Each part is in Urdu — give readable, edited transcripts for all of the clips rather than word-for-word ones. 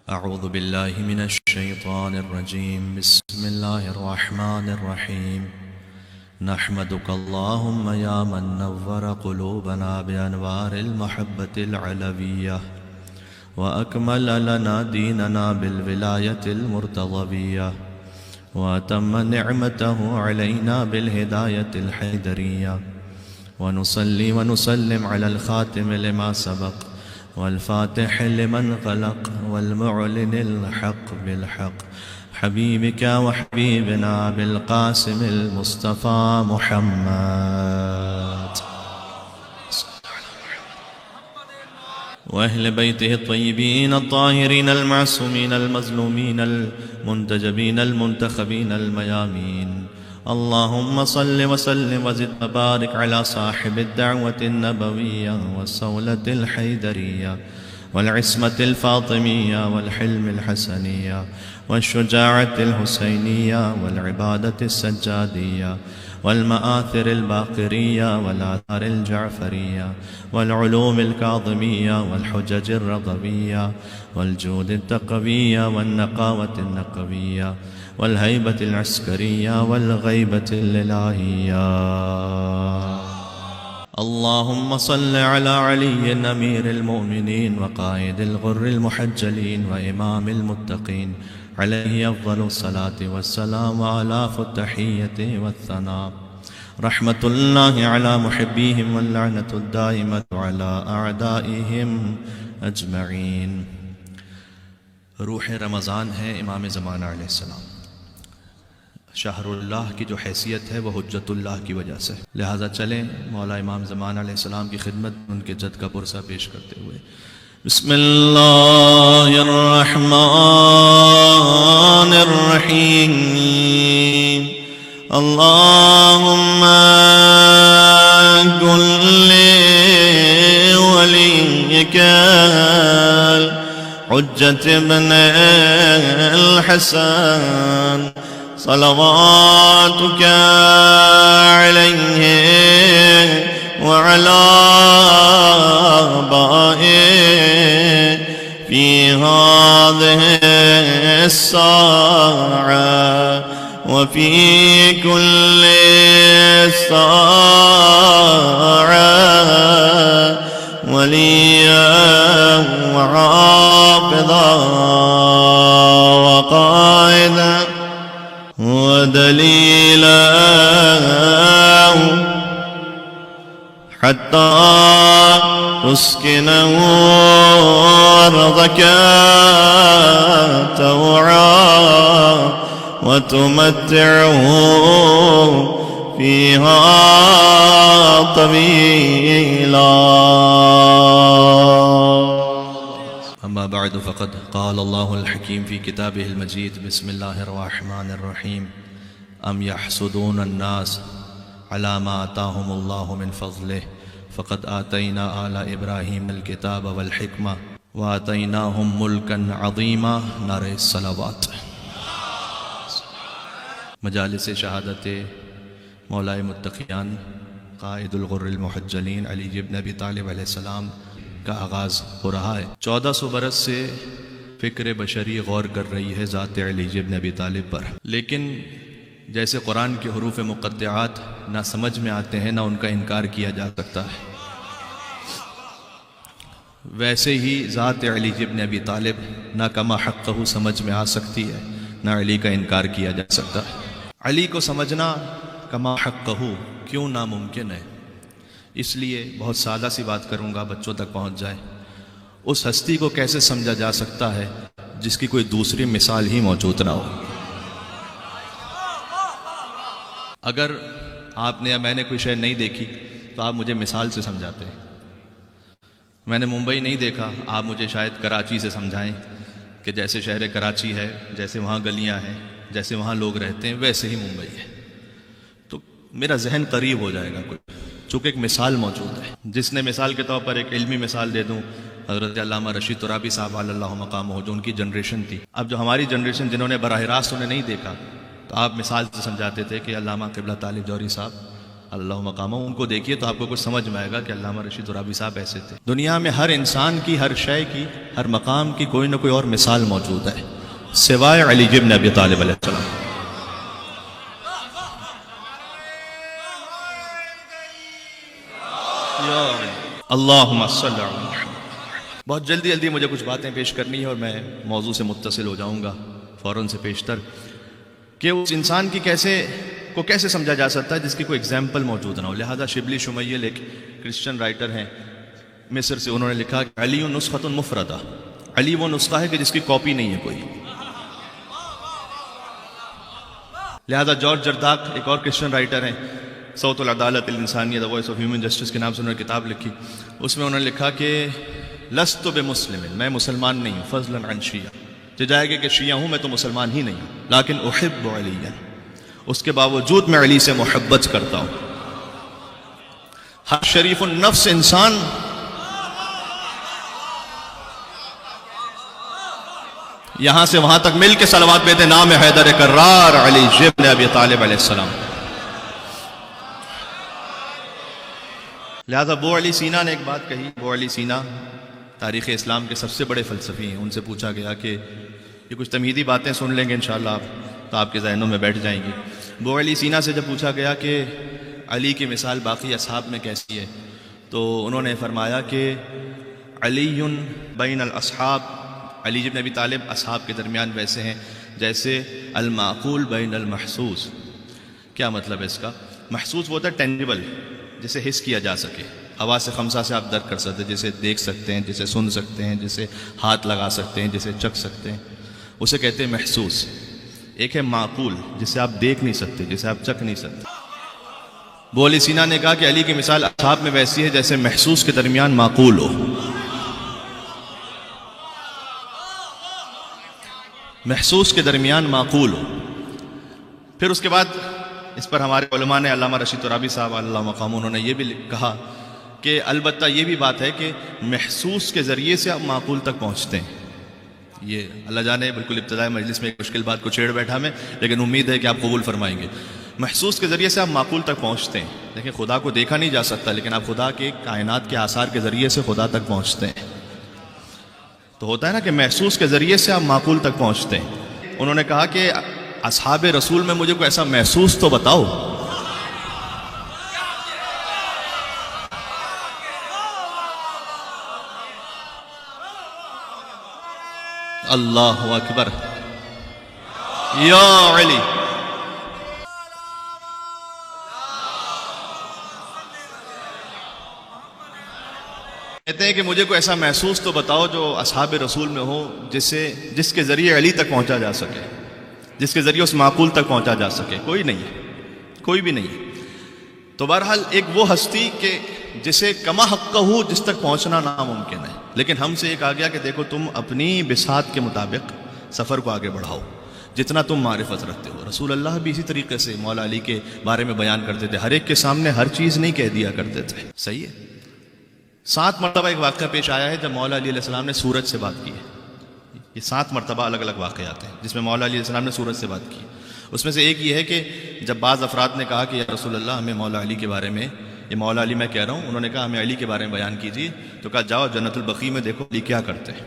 أعوذ بالله من الشيطان الرجيم. بسم الله الرحمن الرحيم. نحمدك اللهم يا من نور قلوبنا بأنوار المحبة العلوية وأكمل لنا ديننا بالولاية المرتضوية وأتم نعمته علينا بالهداية الحيدرية، ونصلي ونسلم على الخاتم لما سبق والفاتح لمن غلق والمعلن الحق بالحق، حبيبك وحبيبنا بالقاسم المصطفى محمد وأهل بيته الطيبين الطاهرين المعصومين المظلومين المنتجبين المنتخبين الميامين. اللهم صل وسلم وزد وبارك على صاحب الدعوة النبوية والصولة الحيدرية والعصمة الفاطمية والحلم الحسنية والشجاعة الحسينية والعبادة السجادية والمآثر الباقرية والآثار الجعفرية والعلوم الكاظمية والحجج الرضوية والجود التقوية والنقاوة النقوية والهيبة العسكرية والغيبة الإلهية. اللهم صل على علي أمير المؤمنين وقائد الغر المحجلين وإمام المتقين، عليه أفضل الصلاة والسلام وآلاف التحية والثناء. رحمة الله على محبيهم واللعنة الدائمة على أعدائهم أجمعين. روح رمضان ہے امام زمانہ علیہ السلام. شہر اللہ کی جو حیثیت ہے وہ حجت اللہ کی وجہ سے، لہٰذا چلیں مولا امام زمانہ علیہ السلام کی خدمت ان کے جد کا پرسہ پیش کرتے ہوئے بسم اللہ الرحمن الرحیم. اللہم قل لولیک حجت ابن الحسن صلواتك عليه وعلى آبائه في هذه الساعة وفي كل ساعة وليا وحافظا وقائدا ودليلا حتى تسكنه أرضك طوعا وتمتعه فيها طويلا. أما بعد فقد قال الله الحكيم في كتابه المجيد بسم الله الرحمن الرحيم. أم يحسدون الناس على ما آتاهم الله من فضله فقد آتينا آل إبراهيم الكتاب والحكمة وآتيناهم ملكا عظيما. نعرہ الصلوات. مجالس شہادت مولائے متقیان قائد الغر المحجلین علی بن ابی طالب علیہ السلام کا آغاز ہو رہا ہے. 1400 برس سے فکر بشری غور کر رہی ہے ذات علی بن ابی طالب پر، لیکن جیسے قرآن کے حروف مقطعات نہ سمجھ میں آتے ہیں نہ ان کا انکار کیا جا سکتا ہے، ویسے ہی ذات علی بن ابی طالب نہ کما حقہ سمجھ میں آ سکتی ہے نہ علی کا انکار کیا جا سکتا ہے. علی کو سمجھنا کما حقہ کیوں ناممکن ہے؟ اس لیے بہت سادہ سی بات کروں گا، بچوں تک پہنچ جائے. اس ہستی کو کیسے سمجھا جا سکتا ہے جس کی کوئی دوسری مثال ہی موجود نہ ہو؟ اگر آپ نے یا میں نے کوئی شے نہیں دیکھی تو آپ مجھے مثال سے سمجھاتے ہیں. میں نے ممبئی نہیں دیکھا، آپ مجھے شاید کراچی سے سمجھائیں کہ جیسے شہر کراچی ہے، جیسے وہاں گلیاں ہیں، جیسے وہاں لوگ رہتے ہیں، ویسے ہی ممبئی ہے. تو میرا ذہن قریب ہو جائے گا کوئی، چونکہ ایک مثال موجود ہے. جس نے مثال کے طور پر ایک علمی مثال دے دوں، حضرت علامہ رشید ترابی صاحب علی اللہ مقامہ، جو ان کی جنریشن تھی. اب جو ہماری جنریشن جنہوں نے براہ راست انہیں نہیں دیکھا تو آپ مثال سے سمجھاتے تھے کہ علامہ قبلہ طالب جوہری صاحب اللہ مقامہ، ان کو دیکھیے تو آپ کو کچھ سمجھ میں آئے گا کہ علامہ رشید ترابی صاحب ایسے تھے۔ دنیا میں ہر انسان کی، ہر شے کی، ہر مقام کی کوئی نہ کوئی اور مثال موجود ہے سوائے علی بن ابی طالب علیہ السلام۔ اللہم صلی علی محمد۔ بہت جلدی مجھے کچھ باتیں پیش کرنی ہے اور میں موضوع سے متصل ہو جاؤں گا فوراً سے پیشتر، کہ اس انسان کی کیسے سمجھا جا سکتا ہے جس کی کوئی اگزامپل موجود نہ ہو۔ لہذا شبلی شمیل ایک کرسچن رائٹر ہیں مصر سے، انہوں نے لکھا کہ علی نسخۃ مفردہ، علی وہ نسخہ ہے کہ جس کی کاپی نہیں ہے کوئی۔ لہذا جارج جرداق ایک اور کرسچن رائٹر ہیں، صوت العدالت الانسانیہ، دی وائس آف ہیومن جسٹس کے نام سے انہوں نے کتاب لکھی، اس میں انہوں نے لکھا کہ لست بمسلم، میں مسلمان نہیں ہوں، فضلا عن شیعہ، جائے گا کہ شیعہ ہوں میں تو مسلمان ہی نہیں ہوں، لیکن احب علیہ، اس کے باوجود میں علی سے محبت کرتا ہوں۔ ہر شریف النفس انسان یہاں سے وہاں تک مل کے صلوات بیتے نام حیدر کرار علی بن ابی طالب علیہ السلام۔ لہذا ابو علی سینا نے ایک بات کہی، ابو علی سینا تاریخ اسلام کے سب سے بڑے فلسفی ہیں، ان سے پوچھا گیا کہ یہ کچھ تمہیدی باتیں سن لیں گے انشاءاللہ آپ تو آپ کے ذہنوں میں بیٹھ جائیں گی۔ ابو علی سینا سے جب پوچھا گیا کہ علی کی مثال باقی اصحاب میں کیسی ہے، تو انہوں نے فرمایا کہ علی بین الاصحاب، علی بن ابی طالب اصحاب کے درمیان ویسے ہیں جیسے المعقول بین المحسوس۔ کیا مطلب ہے اس کا؟ محسوس وہ ہوتا ہے ٹینجبل، جسے حس کیا جا سکے، حواس خمسہ سے آپ درک کر سکتے ہیں، جسے دیکھ سکتے ہیں، جسے سن سکتے ہیں، جسے ہاتھ لگا سکتے ہیں، جسے چکھ سکتے ہیں، اسے کہتے ہیں محسوس۔ ایک ہے معقول، جسے آپ دیکھ نہیں سکتے، جسے آپ چکھ نہیں سکتے۔ ابو علی سینا نے کہا کہ علی کی مثال اصحاب میں ویسی ہے جیسے محسوس کے درمیان معقول ہو۔ محسوس کے درمیان معقول ہو۔ پھر اس کے بعد اس پر ہمارے علماء نے، علامہ رشید ترابی صاحب اللہ مقام، انہوں نے یہ بھی کہا کہ البتہ یہ بھی بات ہے کہ محسوس کے ذریعے سے آپ معقول تک پہنچتے ہیں۔ یہ اللہ جانے بالکل ابتدائی مجلس میں ایک مشکل بات کو چھیڑ بیٹھا میں، لیکن امید ہے کہ آپ قبول فرمائیں گے۔ محسوس کے ذریعے سے آپ معقول تک پہنچتے ہیں۔ دیکھیں خدا کو دیکھا نہیں جا سکتا، لیکن آپ خدا کے کائنات کے آثار کے ذریعے سے خدا تک پہنچتے ہیں۔ تو ہوتا ہے نا کہ محسوس کے ذریعے سے آپ معقول تک پہنچتے ہیں۔ انہوں نے کہا کہ اصحاب رسول میں مجھے کوئی ایسا محسوس تو بتاؤ۔ اللہ اکبر، یا علی۔ کہتے ہیں کہ مجھے کوئی ایسا محسوس تو بتاؤ جو اصحاب رسول میں ہو، جس کے ذریعے علی تک پہنچا جا سکے، جس کے ذریعے اس معقول تک پہنچا جا سکے۔ کوئی نہیں ہے، کوئی بھی نہیں ہے۔ تو بہرحال ایک وہ ہستی کہ جسے کما حق ہو، جس تک پہنچنا ناممکن ہے، لیکن ہم سے ایک آ گیا کہ دیکھو تم اپنی بساط کے مطابق سفر کو آگے بڑھاؤ جتنا تم معرفت رکھتے ہو۔ رسول اللہ بھی اسی طریقے سے مولا علی کے بارے میں بیان کرتے تھے، ہر ایک کے سامنے ہر چیز نہیں کہہ دیا کرتے تھے۔ صحیح ہے۔ 7 مرتبہ ایک واقعہ پیش آیا ہے جب مولا علی علیہ السلام نے سورج سے بات کی ہے۔ یہ 7 مرتبہ الگ الگ واقعات ہیں جس میں مولا علی علیہ السلام نے سورج سے بات کی۔ اس میں سے ایک یہ ہے کہ جب بعض افراد نے کہا کہ یا رسول اللہ ہمیں مولا علی کے بارے میں، یہ مولا علی میں کہہ رہا ہوں، انہوں نے کہا ہمیں علی کے بارے میں بیان کیجیے، تو کہا جاؤ جنت البقیع میں دیکھو علی کیا کرتے ہیں۔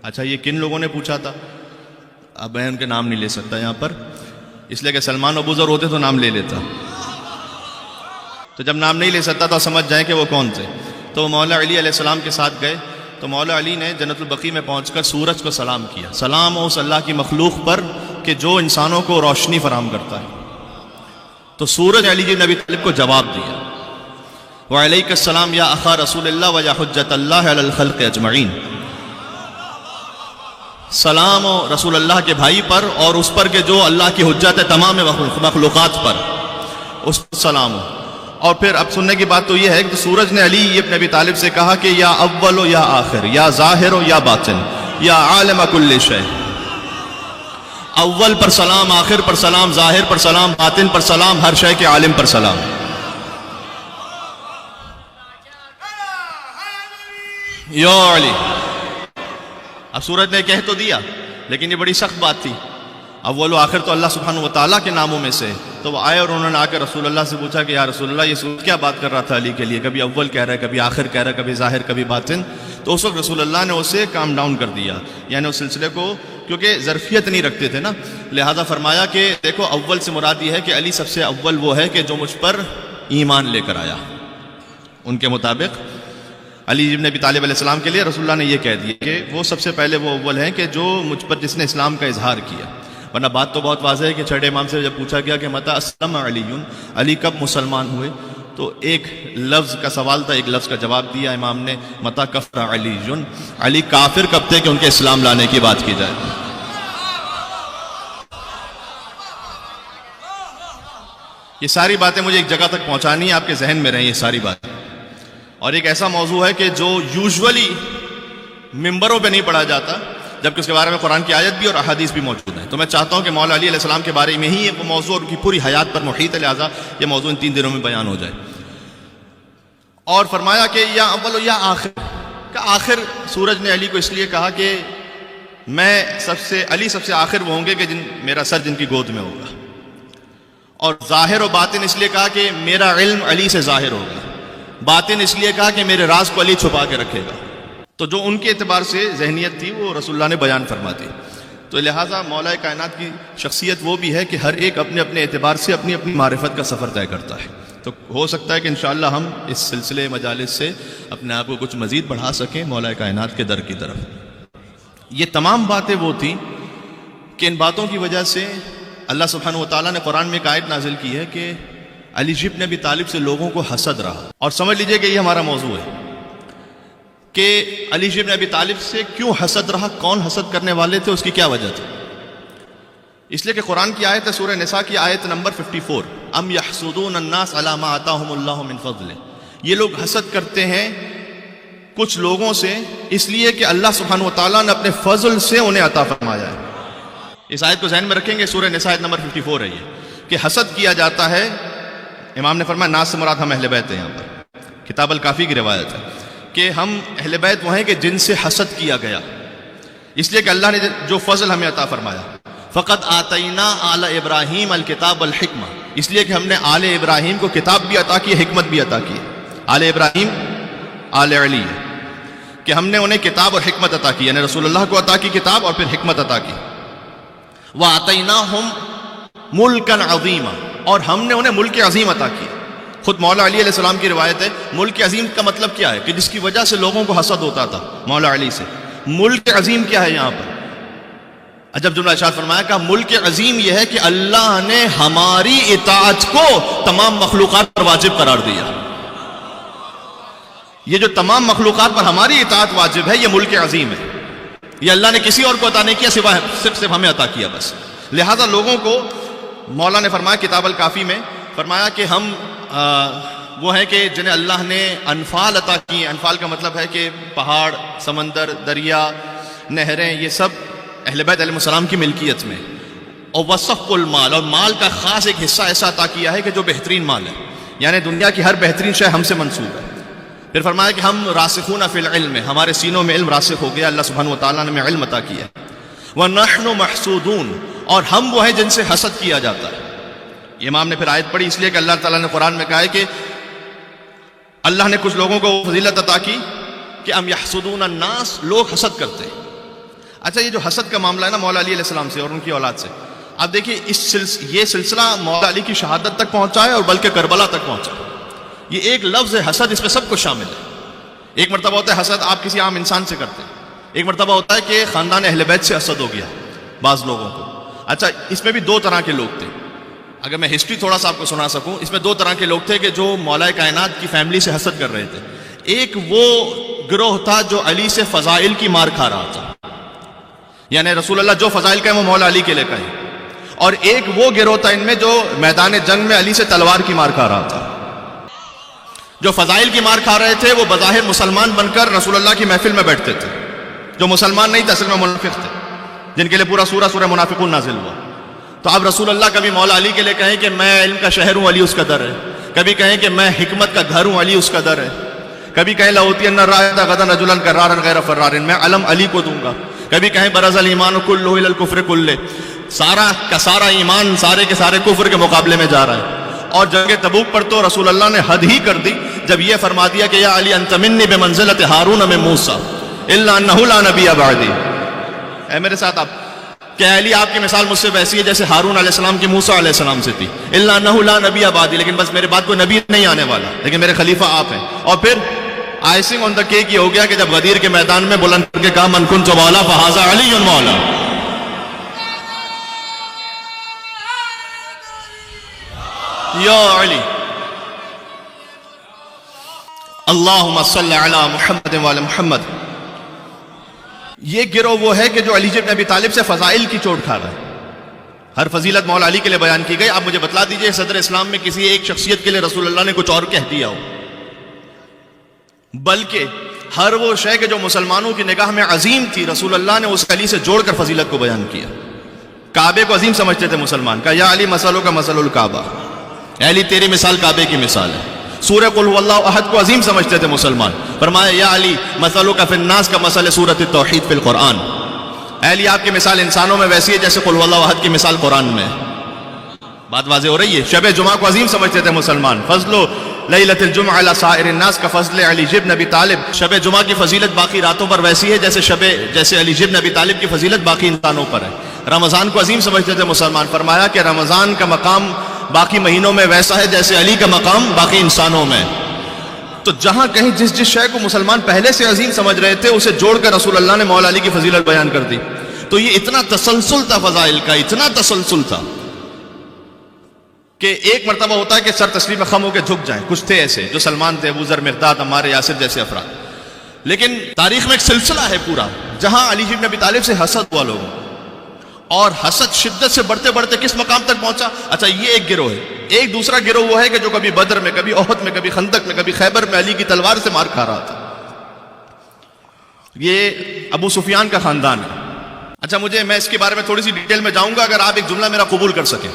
اچھا یہ کن لوگوں نے پوچھا تھا؟ اب میں ان کے نام نہیں لے سکتا یہاں پر، اس لیے کہ سلمان ابو ذر ہوتے تو نام لے لیتا، تو جب نام نہیں لے سکتا تو سمجھ جائیں کہ وہ کون تھے۔ تو مولا علی علیہ السلام کے ساتھ گئے، تو مولا علی نے جنت البقیع میں پہنچ کر سورج کو سلام کیا، سلام ہو اس اللہ کی مخلوق پر کہ جو انسانوں کو روشنی فراہم کرتا ہے۔ تو سورج علی بن ابی طالب کو جواب دیا، وعلیک السلام یا اخا رسول اللہ و یا حجت اللہ علی الخلق اجمعین، سلام ہو رسول اللہ کے بھائی پر اور اس پر کہ جو اللہ کی حجت ہے تمام مخلوقات پر، اس پر سلام ہو۔ اور پھر اب سننے کی بات تو یہ ہے کہ سورج نے علی ابن ابی طالب سے کہا کہ یا اول ہو یا آخر، یا ظاہر ہو یا باطن، یا عالم کل شے، اول پر سلام، آخر پر سلام، ظاہر پر سلام، باطن پر سلام، ہر شے کے عالم پر سلام۔ یا علی۔ اب سورج نے کہہ تو دیا، لیکن یہ بڑی سخت بات تھی۔ اول و آخر تو اللہ سبحانہ و تعالیٰ کے ناموں میں سے. تو وہ آئے اور انہوں نے آ کر رسول اللہ سے پوچھا کہ یا رسول اللہ یہ سورج کیا بات کر رہا تھا علی کے لیے, کبھی اول کہہ رہا ہے, کبھی آخر کہہ رہا ہے, کبھی ظاہر کبھی باطن. تو اس وقت رسول اللہ نے اسے کام ڈاؤن کر دیا, یعنی اس سلسلے کو, کیونکہ ظرفیت نہیں رکھتے تھے نا, لہذا فرمایا کہ دیکھو اول سے مراد یہ ہے کہ علی سب سے اول وہ ہے کہ جو مجھ پر ایمان لے کر آیا. ان کے مطابق علی ابن ابی طالب علیہ السلام کے لیے رسول اللہ نے یہ کہہ دیا کہ وہ سب سے پہلے وہ اول ہیں کہ جو مجھ پر جس نے اسلام کا اظہار کیا. ورنہ بات تو بہت واضح ہے کہ چھٹے امام سے جب پوچھا گیا کہ متى اسلم علی, علی کب مسلمان ہوئے, تو ایک لفظ کا سوال تھا, ایک لفظ کا جواب دیا امام نے, متى کفر علی, علی کافر کب تھے کہ ان کے اسلام لانے کی بات کی جائے. یہ ساری باتیں مجھے ایک جگہ تک پہنچانی ہے, آپ کے ذہن میں رہیں یہ ساری باتیں. اور ایک ایسا موضوع ہے کہ جو یوزولی ممبروں پہ نہیں پڑھا جاتا, جبکہ اس کے بارے میں قرآن کی آیت بھی اور احادیث بھی موجود ہیں. تو میں چاہتا ہوں کہ مولا علی علیہ السلام کے بارے میں ہی وہ موضوع اور ان کی پوری حیات پر محیط ہے, لہٰذا یہ موضوع ان 3 دنوں میں بیان ہو جائے. اور فرمایا کہ یا اول و یا آخر, کہ آخر سورج نے علی کو اس لیے کہا کہ علی سب سے آخر وہ ہوں گے کہ میرا سر جن کی گود میں ہوگا. اور ظاہر و باطن اس لیے کہا کہ میرا علم علی سے ظاہر ہوگا, باطن اس لیے کہا کہ میرے راز کو علی چھپا کے رکھے گا. تو جو ان کے اعتبار سے ذہنیت تھی وہ رسول اللہ نے بیان فرما دی. تو لہٰذا مولا کائنات کی شخصیت وہ بھی ہے کہ ہر ایک اپنے اپنے اعتبار سے اپنی اپنی معرفت کا سفر طے کرتا ہے. تو ہو سکتا ہے کہ انشاءاللہ ہم اس سلسلے مجالس سے اپنے آپ کو کچھ مزید بڑھا سکیں مولا کائنات کے در کی طرف. یہ تمام باتیں وہ تھیں کہ ان باتوں کی وجہ سے اللہ سبحانہ و تعالیٰ نے قرآن میں ایک آیت نازل کی ہے کہ علی ابن ابی طالب سے لوگوں کو حسد رہا. اور سمجھ لیجئے کہ یہ ہمارا موضوع ہے کہ علی ابن ابی طالب سے کیوں حسد رہا, کون حسد کرنے والے تھے, اس کی کیا وجہ تھی. اس لیے کہ قرآن کی آیت ہے سورہ نساء کی آیت نمبر 54, ام یحسدون الناس علی ما آتاہم اللہ من فضل. یہ لوگ حسد کرتے ہیں کچھ لوگوں سے اس لیے کہ اللہ سبحانہ و تعالیٰ نے اپنے فضل سے انہیں عطا فرمایا ہے. اس آیت کو ذہن میں رکھیں گے, سورہ نساء آیت نمبر 54 ہے یہ, کہ حسد کیا جاتا ہے. امام نے فرمایا ناس سے مراد ہم اہل بیت ہیں. یہاں پر کتاب الکافی کی روایت ہے کہ ہم اہل بیت وہ ہیں کہ جن سے حسد کیا گیا, اس لیے کہ اللہ نے جو فضل ہمیں عطا فرمایا. فقط آتینا آل ابراہیم الکتاب والحکمہ, اس لیے کہ ہم نے آل ابراہیم کو کتاب بھی عطا کی, حکمت بھی عطا کی. آل ابراہیم آل علی, کہ ہم نے انہیں کتاب اور حکمت عطا کی, یعنی رسول اللہ کو عطا کی کتاب اور پھر حکمت عطا کی. وَآتَيْنَاهُمْ مُلْكًا عَظِيمًا, اور ہم نے انہیں ملک عظیم عطا کی. خود مولا علی علیہ السلام کی روایت ہے, ملک عظیم کا مطلب کیا ہے کہ جس کی وجہ سے لوگوں کو حسد ہوتا تھا مولا علی سے. ملک عظیم کیا ہے یہاں پر, عجب جملہ ارشاد فرمایا کہ ملک عظیم یہ ہے کہ اللہ نے ہماری اطاعت کو تمام مخلوقات پر واجب قرار دیا. یہ جو تمام مخلوقات پر ہماری اطاعت واجب ہے یہ ملک عظیم ہے. یہ اللہ نے کسی اور کو عطا نہیں کیا, صرف ہمیں عطا کیا بس. لہذا لوگوں کو مولا نے فرمایا کتاب الکافی میں فرمایا کہ ہم وہ ہیں کہ جنہیں اللہ نے انفال عطا کی. انفال کا مطلب ہے کہ پہاڑ, سمندر, دریا, نہریں, یہ سب اہل بیت علیہ السلام کی ملکیت میں. اور وسق المال, اور مال کا خاص ایک حصہ ایسا عطا کیا ہے کہ جو بہترین مال ہے, یعنی دنیا کی ہر بہترین شے ہم سے منسوب ہے. پھر فرمایا کہ ہم راسخون فی العلم, ہمارے سینوں میں علم راسخ ہو گیا, اللہ سبحانہ و تعالیٰ نے ہمیں علم عطا کیا. وَنَحْنُ مَحْسُودُونَ, اور ہم وہ ہیں جن سے حسد کیا جاتا ہے. امام نے پھر آیت پڑھی اس لیے کہ اللہ تعالیٰ نے قرآن میں کہا ہے کہ اللہ نے کچھ لوگوں کو فضیلت عطا کی کہ ام یحسدون الناس, لوگ حسد کرتے ہیں. اچھا, یہ جو حسد کا معاملہ ہے نا مولا علی علیہ السلام سے اور ان کی اولاد سے, آپ دیکھیے یہ سلسلہ مولا علی کی شہادت تک پہنچا ہے اور بلکہ کربلا تک پہنچا. یہ ایک لفظ ہے حسد, اس میں سب کچھ شامل ہے. ایک مرتبہ ہوتا ہے حسد آپ کسی عام انسان سے کرتے ہیں, ایک مرتبہ ہوتا ہے کہ خاندان اہل بیت سے حسد ہو گیا بعض لوگوں کو. اچھا, اس میں بھی 2 طرح کے لوگ تھے. اگر میں ہسٹری تھوڑا سا آپ کو سنا سکوں, اس میں 2 طرح کے لوگ تھے کہ جو مولا کائنات کی فیملی سے حسد کر رہے تھے. ایک وہ گروہ تھا جو علی سے فضائل کی مار کھا رہا تھا, یعنی رسول اللہ جو فضائل کہیں وہ مولا علی کے لے کہیں. اور ایک وہ گروہ تھا ان میں جو میدان جنگ میں علی سے تلوار کی مار کھا رہا تھا. جو فضائل کی مار کھا رہے تھے وہ بظاہر مسلمان بن کر رسول اللہ کی محفل میں بیٹھتے تھے, جو مسلمان نہیں تھے اصل میں منافق تھے, جن کے لیے پورا سورہ منافقون نازل ہوا. تو اب رسول اللہ کبھی مولا علی کے لیے کہیں کہ میں علم کا شہر ہوں, علی اس کا در ہے. کبھی کہیں کہ میں حکمت کا گھر ہوں, علی اس کا در ہے. کبھی کہیں لَأُوتِيَنَّ الرَّائِدَ غَدًا رَجُلًا كَرَّارًا غَيْرَ فَرَّارٍ, میں علم علی کو دوں گا. کبھی کہیں بَرَزَ الْإِيمَانُ كُلُّهُ إِلَى الْكُفْرِ كُلِّهِ, سارا کا سارا ایمان سارے کے سارے کفر کے مقابلے میں جا رہا ہے. اور جنگ تبوک پر تو رسول اللہ نے حد ہی کر دی جب یہ فرما دیا کہ یا علی انت منی بمنزلۃ ہارون من موسیٰ الا انہ لا نبی بعدی. اے میرے ساتھ آپ کہ علی آپ کی مثال مجھ سے ویسی ہے جیسے ہارون علیہ السلام کی موسیٰ علیہ السلام سے تھی. الا انہ لا نبی بعدی، لیکن بس میرے بعد کوئی نبی نہیں آنے والا، لیکن میرے خلیفہ آپ ہیں. اور پھر آئسنگ آن دا کیک یہ ہو گیا کہ جب غدیر کے میدان میں بلند کر کے کہا من کنت مولا فہذا علی مولا. یا علی اللہم صلی علی محمد وعلی محمد. یہ گروہ وہ ہے کہ جو علی بن ابی طالب سے فضائل کی چوٹ کھا رہا ہے. ہر فضیلت مولا علی کے لیے بیان کی گئی. آپ مجھے بتلا دیجئے صدر اسلام میں کسی ایک شخصیت کے لیے رسول اللہ نے کچھ اور کہہ دیا ہو؟ بلکہ ہر وہ شے کہ جو مسلمانوں کی نگاہ میں عظیم تھی رسول اللہ نے اس علی سے جوڑ کر فضیلت کو بیان کیا. کعبے کو عظیم سمجھتے تھے مسلمان، کہا یا علی مثلوں کا مثل الکعبہ، اے علی تیری مثال کعبے کی مثال ہے. سورہ قل هو اللہ احد کو عظیم سمجھتے تھے مسلمان، فرمایا یا علی مثلوں کا فی الناس کا مثل سورۃ التوحید فی القرآن، اے علی آپ کی مثال انسانوں میں ویسی ہے جیسے قل هو اللہ احد کی مثال قرآن میں. بات واضح ہو رہی ہے. شب جمعہ کو عظیم سمجھتے تھے مسلمان، فضل لیلۃ الجمعہ علی سائر الناس کا فضل علی بن ابی طالب. شب جمعہ کی فضیلت باقی راتوں پر ویسی ہے جیسے علی بن ابی طالب کی فضیلت باقی انسانوں پر ہے. رمضان کو عظیم سمجھتے تھے مسلمان، فرمایا کہ رمضان کا مقام باقی مہینوں میں ویسا ہے جیسے علی کا مقام باقی انسانوں میں. تو جہاں کہیں جس شے کو مسلمان پہلے سے عظیم سمجھ رہے تھے اسے جوڑ کر رسول اللہ نے مولا علی کی فضیلت بیان کر دی. تو یہ اتنا تسلسل تھا فضائل کا، اتنا تسلسل تھا کہ ایک مرتبہ ہوتا ہے کہ سر تسلیم خم ہو کے جھک جائیں. کچھ تھے ایسے جو سلمان تھے، ابو ذر، مقداد، عمار، یاسر جیسے افراد. لیکن تاریخ میں ایک سلسلہ ہے پورا جہاں علی بن ابی طالب سے حسد ہوا لوگوں، اور حسد شدت سے بڑھتے بڑھتے کس مقام تک پہنچا. اچھا یہ ایک گروہ ہے. ایک دوسرا گروہ وہ ہے کہ جو کبھی بدر میں، کبھی احد میں، کبھی خندق میں، کبھی خیبر میں علی کی تلوار سے مار کھا رہا تھا. یہ ابو سفیان کا خاندان ہے. اچھا میں اس کے بارے میں تھوڑی سی ڈیٹیل میں جاؤں گا اگر آپ ایک جملہ میرا قبول کر سکیں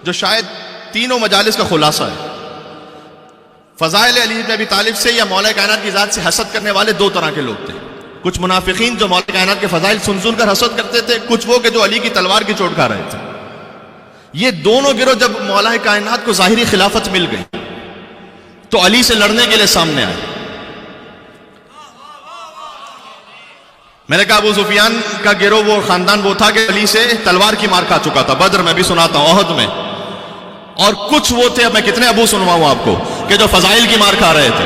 جو شاید تینوں مجالس کا خلاصہ ہے. فضائل علی بن ابی طالب سے یا مولا کائنات کی ذات سے حسد کرنے والے دو طرح کے لوگ تھے. کچھ منافقین جو مولا کائنات کے فضائل سن کر حسد کرتے تھے، کچھ وہ کہ جو علی کی تلوار کی چوٹ کھا رہے تھے. یہ دونوں گروہ جب مولا کائنات کو ظاہری خلافت مل گئی تو علی سے لڑنے کے لیے سامنے آئے. میں نے کہا ابو سفیان کا گروہ وہ خاندان وہ تھا کہ علی سے تلوار کی مار کھا چکا تھا، بدر میں بھی سناتا ہوں، احد میں. اور کچھ وہ تھے، اب میں کتنے ابو سنواؤں آپ کو، کہ جو فضائل کی مار کھا رہے تھے.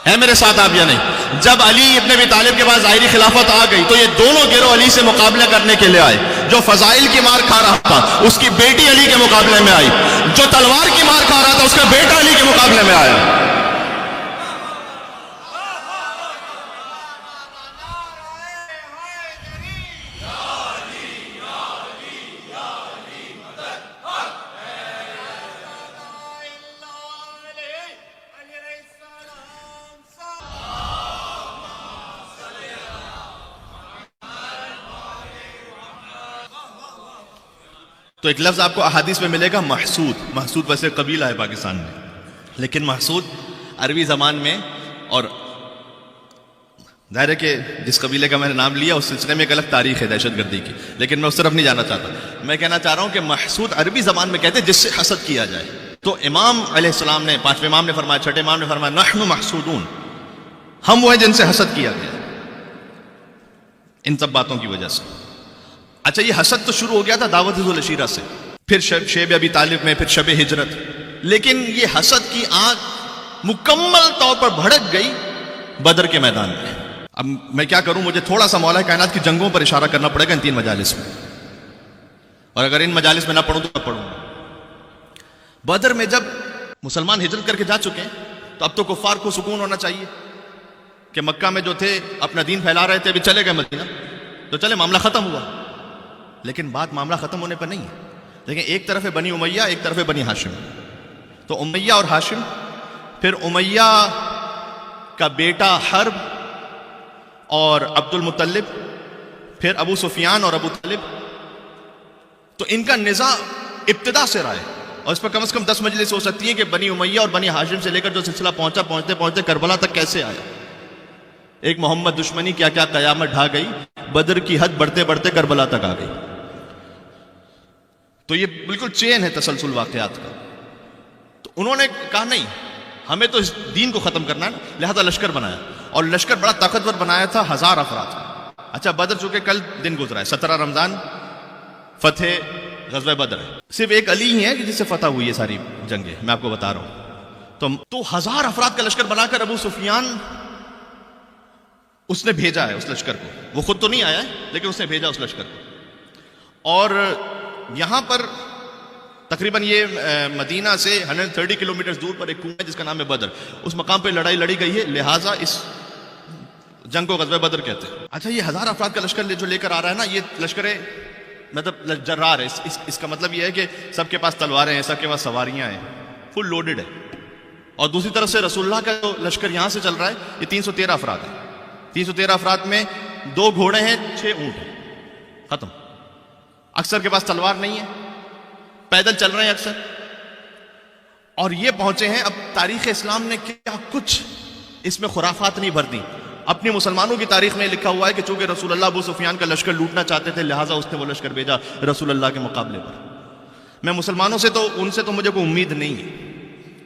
ہے میرے ساتھ آپ یا نہیں؟ جب علی ابن ابی طالب کے پاس ظاہری خلافت آ گئی تو یہ دونوں گروہ علی سے مقابلہ کرنے کے لیے آئے. جو فضائل کی مار کھا رہا تھا اس کی بیٹی علی کے مقابلے میں آئی، جو تلوار کی مار کھا رہا تھا اس کا بیٹا علی کے مقابلے میں آیا. تو ایک لفظ آپ کو احادیث میں ملے گا محسود. محسود ویسے قبیلہ ہے پاکستان میں، لیکن محسود عربی زبان میں، اور ظاہر ہے کہ جس قبیلے کا میں نے نام لیا اس سلسلے میں ایک الگ تاریخ ہے دہشت گردی کی، لیکن میں اس طرف نہیں جانا چاہتا. میں کہنا چاہ رہا ہوں کہ محسود عربی زبان میں کہتے ہیں جس سے حسد کیا جائے. تو امام علیہ السلام نے، پانچویں امام نے فرمایا، چھٹے امام نے فرمایا نحن محسودون، ہم وہ ہیں جن سے حسد کیا گیا ان سب باتوں کی وجہ سے. اچھا یہ حسد تو شروع ہو گیا تھا دعوت ذو العشیرہ سے، پھر شیب ابی طالب میں، پھر شب ہجرت. لیکن یہ حسد کی آگ مکمل طور پر بھڑک گئی بدر کے میدان میں. اب میں کیا کروں، مجھے تھوڑا سا مولا کائنات کی جنگوں پر اشارہ کرنا پڑے گا ان تین مجالس میں، اور اگر ان مجالس میں نہ پڑھوں تو نہ پڑھوں. بدر میں جب مسلمان ہجرت کر کے جا چکے ہیں تو اب تو کفار کو سکون ہونا چاہیے کہ مکہ میں جو تھے اپنا دین پھیلا رہے تھے ابھی چلے گئے مدینہ، تو چلے معاملہ ختم ہوا. لیکن بات معاملہ ختم ہونے پر نہیں ہے. لیکن ایک طرف ہے بنی امیہ، ایک طرف ہے بنی ہاشم. تو امیہ اور ہاشم، پھر امیہ کا بیٹا حرب اور عبد المطلب، پھر ابو سفیان اور ابو طالب. تو ان کا نزاع ابتدا سے رہا ہے، اور اس پر کم از کم 10 مجلس ہو سکتی ہیں کہ بنی امیہ اور بنی ہاشم سے لے کر جو سلسلہ پہنچتے پہنچتے کربلا تک کیسے آیا. ایک محمد دشمنی کیا کیا قیامت ڈھا گئی، بدر کی حد بڑھتے بڑھتے کربلا تک آ گئی. تو یہ بالکل چین ہے تسلسل واقعات کا. تو انہوں نے کہا نہیں، ہمیں تو اس دین کو ختم کرنا ہے نا، لہذا لشکر بنایا، اور لشکر بڑا طاقتور بنایا تھا، 1000 افراد. اچھا بدر چونکہ کل دن گزرا ہے، 17 رمضان فتح غزوہ بدر ہے. صرف ایک علی ہی ہے کہ جس سے فتح ہوئی ہے ساری جنگیں، میں آپ کو بتا رہا ہوں. تو 1000 افراد کا لشکر بنا کر ابو سفیان اس نے بھیجا ہے اس لشکر کو. وہ خود تو نہیں آیا ہے لیکن اس نے بھیجا اس لشکر کو. اور یہاں پر تقریباً یہ مدینہ سے 130 کلومیٹر دور پر ایک کنواں ہے جس کا نام ہے بدر. اس مقام پہ لڑائی لڑی گئی ہے، لہٰذا اس جنگ کو غزوہ بدر کہتے ہیں. اچھا یہ 1000 افراد کا لشکر جو لے کر آ رہا ہے نا، یہ لشکر مطلب جرار ہے. اس کا مطلب یہ ہے کہ سب کے پاس تلواریں ہیں، سب کے پاس سواریاں ہیں، فل لوڈڈ ہے. اور دوسری طرف سے رسول اللہ کا جو لشکر یہاں سے چل رہا ہے یہ 313 افراد ہے. 313 افراد میں 2 گھوڑے ہیں، 6 اونٹ ہیں، ختم. اکثر کے پاس تلوار نہیں ہے، پیدل چل رہے ہیں اکثر. اور یہ پہنچے ہیں. اب تاریخ اسلام نے کیا کچھ اس میں خرافات نہیں بھر دی. اپنی مسلمانوں کی تاریخ میں لکھا ہوا ہے کہ چونکہ رسول اللہ ابو سفیان کا لشکر لوٹنا چاہتے تھے، لہٰذا اس نے وہ لشکر بھیجا رسول اللہ کے مقابلے پر. میں مسلمانوں سے تو ان سے تو مجھے کوئی امید نہیں ہے،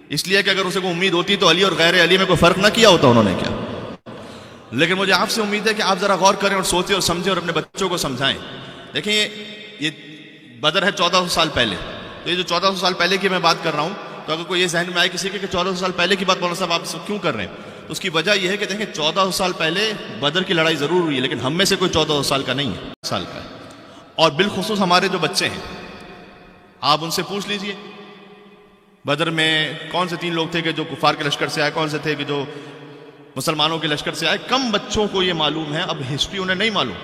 اس لیے کہ اگر اسے کوئی امید ہوتی تو علی اور غیر علی میں کوئی فرق نہ کیا ہوتا انہوں نے کیا. لیکن مجھے آپ سے امید ہے کہ آپ ذرا غور کریں اور سوچیں اور سمجھیں اور اپنے بچوں کو سمجھائیں. دیکھیں یہ بدر ہے 1400 سال پہلے. تو یہ جو 1400 سال پہلے کی میں بات کر رہا ہوں، تو اگر کوئی یہ ذہن میں آئے کسی کے کہ 1400 سال پہلے کی بات مولانا صاحب آپ کیوں کر رہے ہیں، تو اس کی وجہ یہ ہے کہ دیکھیں 1400 سال پہلے بدر کی لڑائی ضرور ہوئی ہے، لیکن ہم میں سے کوئی 1400 سال کا نہیں ہے، سال کا ہے. اور بالخصوص ہمارے جو بچے ہیں، آپ ان سے پوچھ لیجئے بدر میں کون سے 3 لوگ تھے کہ جو کفار کے لشکر سے آئے، کون سے تھے کہ جو مسلمانوں کے لشکر سے آئے. کم بچوں کو یہ معلوم ہے. اب ہسٹری انہیں نہیں معلوم،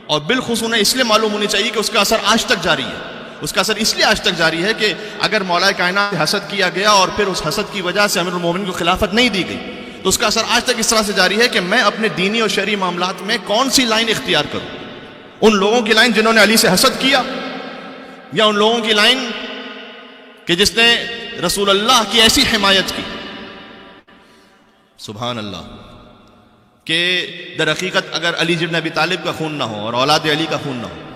اور بالخصوص انہیں اس لیے معلوم ہونی چاہیے کہ اس کا اثر آج تک جاری ہے. اس کا اثر اس لیے آج تک جاری ہے کہ اگر مولا کائنات سے حسد کیا گیا اور پھر اس حسد کی وجہ سے امیر المومنین کو خلافت نہیں دی گئی، تو اس کا اثر آج تک اس طرح سے جاری ہے کہ میں اپنے دینی اور شرعی معاملات میں کون سی لائن اختیار کروں. ان لوگوں کی لائن جنہوں نے علی سے حسد کیا، یا ان لوگوں کی لائن کہ جس نے رسول اللہ کی ایسی حمایت کی، سبحان اللہ، کہ در حقیقت اگر علی بن ابی طالب کا خون نہ ہو اور اولاد علی کا خون نہ ہو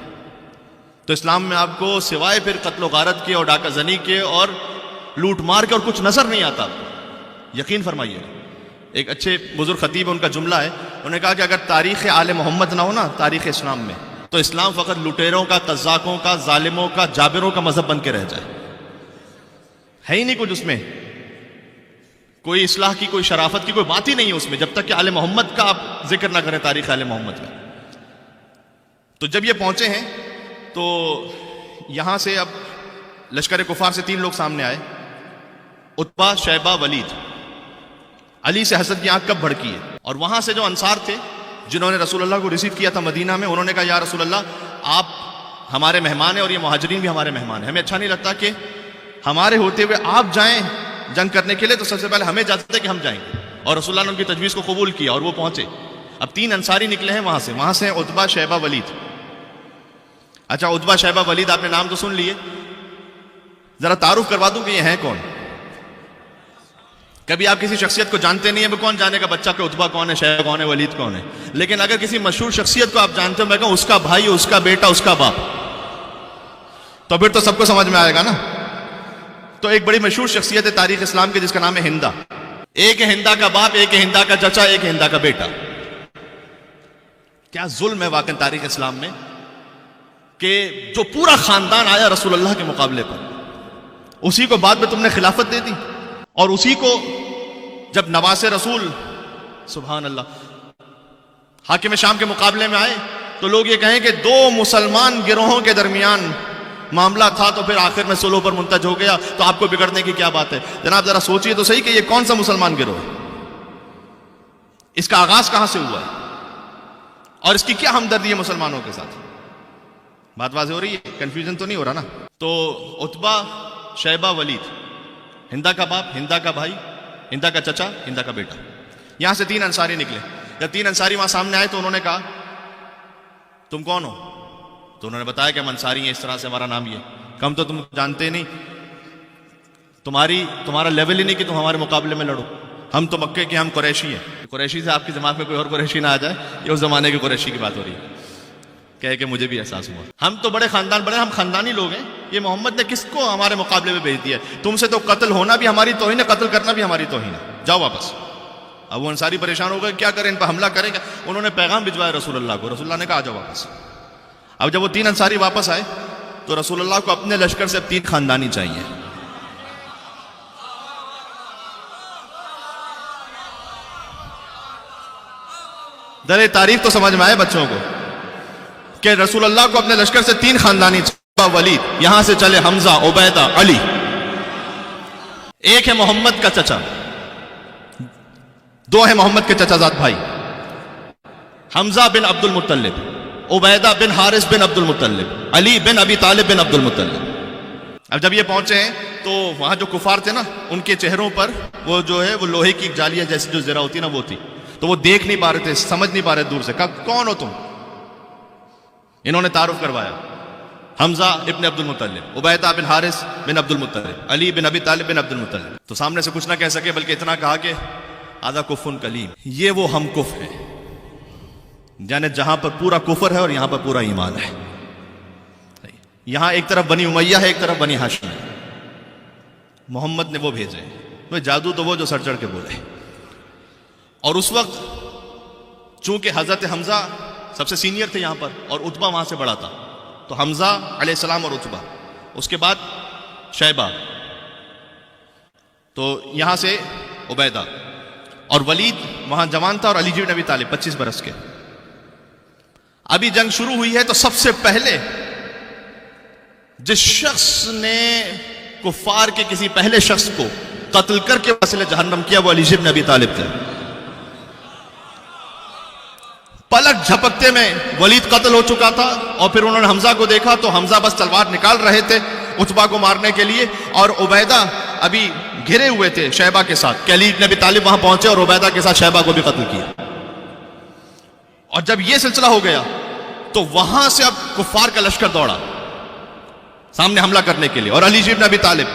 تو اسلام میں آپ کو سوائے پھر قتل و غارت کے اور ڈاکہ زنی کے اور لوٹ مار کے اور کچھ نظر نہیں آتا. آپ کو یقین فرمائیے. ایک اچھے بزرگ خطیب ان کا جملہ ہے، انہوں نے کہا کہ اگر تاریخ آل محمد نہ ہو نا، تاریخ اسلام میں، تو اسلام فقط لٹیروں کا، قذاقوں کا، ظالموں کا، جابروں کا مذہب بن کے رہ جائے. ہے ہی نہیں کچھ اس میں، کوئی اصلاح کی، کوئی شرافت کی کوئی بات ہی نہیں ہے اس میں، جب تک کہ آل محمد کا آپ ذکر نہ کریں، تاریخ آل محمد کا. تو جب یہ پہنچے ہیں تو یہاں سے اب لشکر کفار سے 3 لوگ سامنے آئے، عتبہ، شیبہ، ولید. علی سے حسد کی آنکھ کب بھڑکی ہے. اور وہاں سے جو انصار تھے جنہوں نے رسول اللہ کو ریسیو کیا تھا مدینہ میں، انہوں نے کہا یا رسول اللہ آپ ہمارے مہمان ہیں اور یہ مہاجرین بھی ہمارے مہمان ہیں، ہمیں اچھا نہیں لگتا کہ ہمارے ہوتے ہوئے آپ جائیں جنگ کرنے کے لیے، تو سب سے پہلے ہمیں اجازت ہے کہ ہم جائیں گے. اور رسول اللہ نے ان کی تجویز کو قبول کیا اور وہ پہنچے. اب 3 انصاری نکلے ہیں وہاں سے عتبہ، شیبہ، ولید. اچھا عتبہ، شیبہ، ولید آپ نے نام تو سن لیے، ذرا تعارف کروا دوں کہ یہ ہیں کون. کبھی آپ کسی شخصیت کو جانتے نہیں ہیں، کون جانے کا بچہ کہ عتبہ کون ہے، شیبہ کون ہے، ولید کون ہے. لیکن اگر کسی مشہور شخصیت کو آپ جانتے ہو، میں کہوں اس کا بھائی، اس کا بیٹا، اس کا باپ، تو پھر تو سب کو سمجھ میں آئے گا نا. تو ایک بڑی مشہور شخصیت ہے تاریخ اسلام کے جس کا نام ہے ہندا. ایک ہے ہندا کا باپ، ایک ہے ہندا کا چچا، ایک ہے ہندا کا بیٹا. کیا ظلم ہے واقعی تاریخ اسلام میں کہ جو پورا خاندان آیا رسول اللہ کے مقابلے پر، اسی کو بعد میں تم نے خلافت دے دی. اور اسی کو جب نواس رسول، سبحان اللہ، حاکم شام کے مقابلے میں آئے تو لوگ یہ کہیں کہ 2 مسلمان گروہوں کے درمیان معاملہ تھا تو پھر آخر میں صلح پر منتج ہو گیا، تو آپ کو بگڑنے کی کیا بات ہے. جناب ذرا سوچئے تو صحیح کہ یہ کون سا مسلمان گروہ ہے، اس کا آغاز کہاں سے ہوا ہے، اور اس کی کیا ہمدردی ہے مسلمانوں کے ساتھ. بات واضح ہو رہی ہے، کنفیوژن تو نہیں ہو رہا نا. تو عتبہ، شیبہ، ولید، ہندا کا باپ، ہندا کا بھائی، ہندا کا چچا، ہندا کا بیٹا. یہاں سے 3 انصاری نکلے. جب 3 انصاری وہاں سامنے آئے تو انہوں نے کہا تم کون ہو؟ تو انہوں نے بتایا کہ ہم انصاری ہیں، اس طرح سے ہمارا نام یہ. کم تو تم جانتے نہیں، تمہارا لیول ہی نہیں کہ تم ہمارے مقابلے میں لڑو، ہم تو مکے کے، ہم قریشی ہیں. قریشی سے آپ کے دماغ میں کوئی اور قریشی نہ آ جائے، یہ اس زمانے کے قریشی کی بات ہو رہی ہے. کہہ کہ مجھے بھی احساس ہوا، ہم تو بڑے خاندان بڑے، ہم خاندانی لوگ ہیں، یہ محمد نے کس کو ہمارے مقابلے میں بھیج دیا ہے؟ تم سے تو قتل ہونا بھی ہماری توہین ہے، قتل کرنا بھی ہماری توہین ہے، جاؤ واپس. ابو انصاری پریشان ہو گئے، کیا کریں، ان پر حملہ کریں گے. انہوں نے پیغام بھجوایا رسول اللہ کو، رسول اللہ نے کہا آ جاؤ واپس. اب جب وہ 3 انصاری واپس آئے تو رسول اللہ کو اپنے لشکر سے اب 3 خاندانی چاہیے. در تعریف تو سمجھ میں آئے بچوں کو کہ رسول اللہ کو اپنے لشکر سے 3 خاندانی چاہیے. ولید، یہاں سے چلے حمزہ، عبیدہ، علی. ایک ہے محمد کا چچا، 2 ہیں محمد کے چچا زاد بھائی، حمزہ بن عبد المطلب، عبیدہ بن حارث بن عبد المطلب، علی بن ابی طالب بن عبد المطلب. اب جب یہ پہنچے ہیں تو وہاں جو کفار تھے نا، ان کے چہروں پر وہ جو ہے وہ لوہے کی جالیاں جیسی جو زرہ ہوتی نا وہ تھی، تو وہ دیکھ نہیں پا رہے تھے، سمجھ نہیں پا رہے دور سے. کہا کون ہو تم؟ انہوں نے تعارف کروایا، حمزہ ابن عبد المطلب، عبیدہ بن حارث بن عبد المطلب، علی بن ابی طالب بن عبد المطلب. تو سامنے سے کچھ نہ کہہ سکے بلکہ اتنا کہا کہ آدھا کفن کلیم، یہ وہ ہم کف ہے، یعنی جہاں پر پورا کفر ہے اور یہاں پر پورا ایمان ہے. یہاں ایک طرف بنی امیہ ہے، ایک طرف بنی ہاشم ہے. محمد نے وہ بھیجے، وہ جادو تو وہ جو سر چڑھ کے بولے. اور اس وقت چونکہ حضرت حمزہ سب سے سینئر تھے یہاں پر اور عتبہ وہاں سے بڑا تھا، تو حمزہ علیہ السلام اور عتبہ، اس کے بعد شیبہ، تو یہاں سے عبیدہ، اور ولید وہاں جوان تھا، اور علی بن ابی طالب 25 برس کے. ابھی جنگ شروع ہوئی ہے تو سب سے پہلے جس شخص نے کفار کے کسی پہلے شخص کو قتل کر کے وصل جہنم کیا وہ علی بن ابی طالب تھے. پلک جھپکتے میں ولید قتل ہو چکا تھا، اور پھر انہوں نے حمزہ کو دیکھا تو حمزہ بس تلوار نکال رہے تھے عتبہ کو مارنے کے لیے، اور عبیدہ ابھی گھرے ہوئے تھے شیبہ کے ساتھ کہ علی بن ابی طالب وہاں پہنچے اور عبیدہ کے ساتھ شیبہ کو بھی قتل کیا. اور جب یہ سلسلہ ہو گیا تو وہاں سے اب کفار کا لشکر دوڑا سامنے حملہ کرنے کے لیے، اور علی بن ابی طالب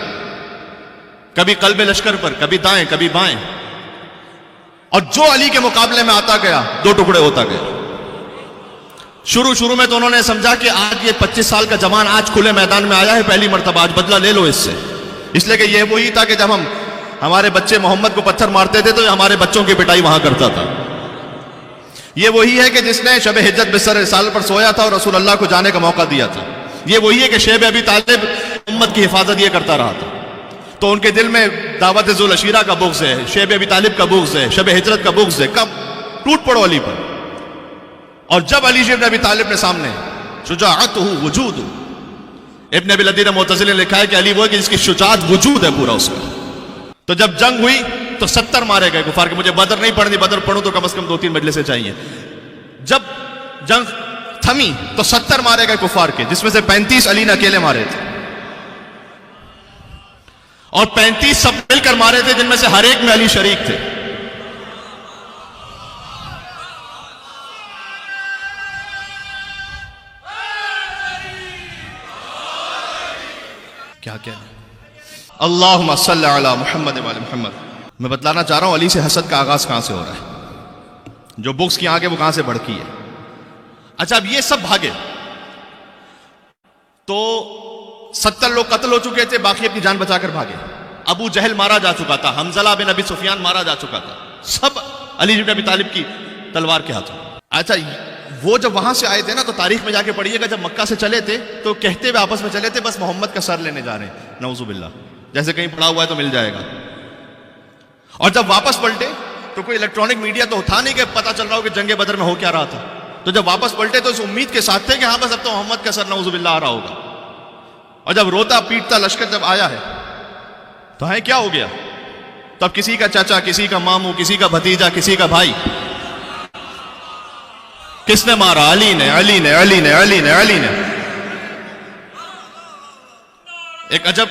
کبھی قلب لشکر پر، کبھی دائیں کبھی بائیں، اور جو علی کے مقابلے میں آتا گیا 2 ٹکڑے ہوتا گیا. شروع میں تو انہوں نے سمجھا کہ آج یہ 25 سال کا جوان آج کھلے میدان میں آیا ہے پہلی مرتبہ، آج بدلہ لے لو اس سے، اس لیے کہ یہ وہی تھا کہ جب ہمارے بچے محمد کو پتھر مارتے تھے تو ہمارے بچوں کی پٹائی وہاں کرتا تھا. یہ وہی ہے کہ جس نے شب ہجرت بستر رسالت پر سویا تھا اور رسول اللہ کو جانے کا موقع دیا تھا. یہ وہی ہے کہ شیب ابی طالب امت کی حفاظت یہ کرتا رہا تھا. تو ان کے دل میں دعوت ذو العشیرہ کا بغض ہے، شیب ابی طالب کا بغض ہے، شب ہجرت کا بغض ہے. کب ٹوٹ پڑو علی پر. اور جب علی بن ابی طالب نے سامنے شجاعتہ وجود، ابن ابی العدی معتزلی نے لکھا ہے کہ علی وہ ہے کہ جس کی شجاعت وجود ہے پورا اس کا. تو جب جنگ ہوئی تو 70 مارے گئے کفار کے. مجھے بدر نہیں پڑھنی، بدر پڑھوں تو کم از کم 2-3 مجلسیں چاہیے. جب جنگ تھمی تو 70 مارے گئے کفار کے، جس میں سے 35 علی نے اکیلے مارے تھے، اور 35 سب مل کر مارے تھے، جن میں سے ہر ایک میں علی شریک تھے. کیا اللہم صلی علی محمد وعلی محمد. میں بتلانا چاہ رہا ہوں علی سے حسد کا آغاز کہاں سے ہو رہا ہے، جو بغض کی آنکھ ہے وہ کہاں سے بھڑکی ہے. اچھا اب یہ سب بھاگے تو 70 لوگ قتل ہو چکے تھے، باقی اپنی جان بچا کر بھاگے. ابو جہل مارا جا چکا تھا، حنظلہ بن ابی سفیان مارا جا چکا تھا، سب علی بن ابی طالب کی تلوار کے ہاتھوں. اچھا وہ جب وہاں سے آئے تھے نا تو تاریخ میں جا کے پڑھیے گا، جب مکہ سے چلے تھے تو کہتے ہوئے آپس میں چلے تھے بس محمد کا سر لینے جا رہے ہیں، نعوذ باللہ، جیسے کہیں پڑا ہوا ہے تو مل جائے گا. اور جب واپس پلٹے تو کوئی الیکٹرانک میڈیا تو تھا نہیں کہ پتہ چل رہا ہو کہ جنگ بدر میں ہو کیا رہا تھا. تو جب واپس پلٹے تو اس امید کے ساتھ تھے کہ ہاں بس اب تو محمد کا سر نعوذ باللہ آ رہا ہوگا. اور جب روتا پیٹتا لشکر جب آیا ہے تو ہے کیا ہو گیا. تب کسی کا چاچا، کسی کا ماموں، کسی کا بھتیجا، کسی کا بھائی. کس نے مارا؟ علی نے، علی نے، علی نے، علی نے، علی نے. ایک عجب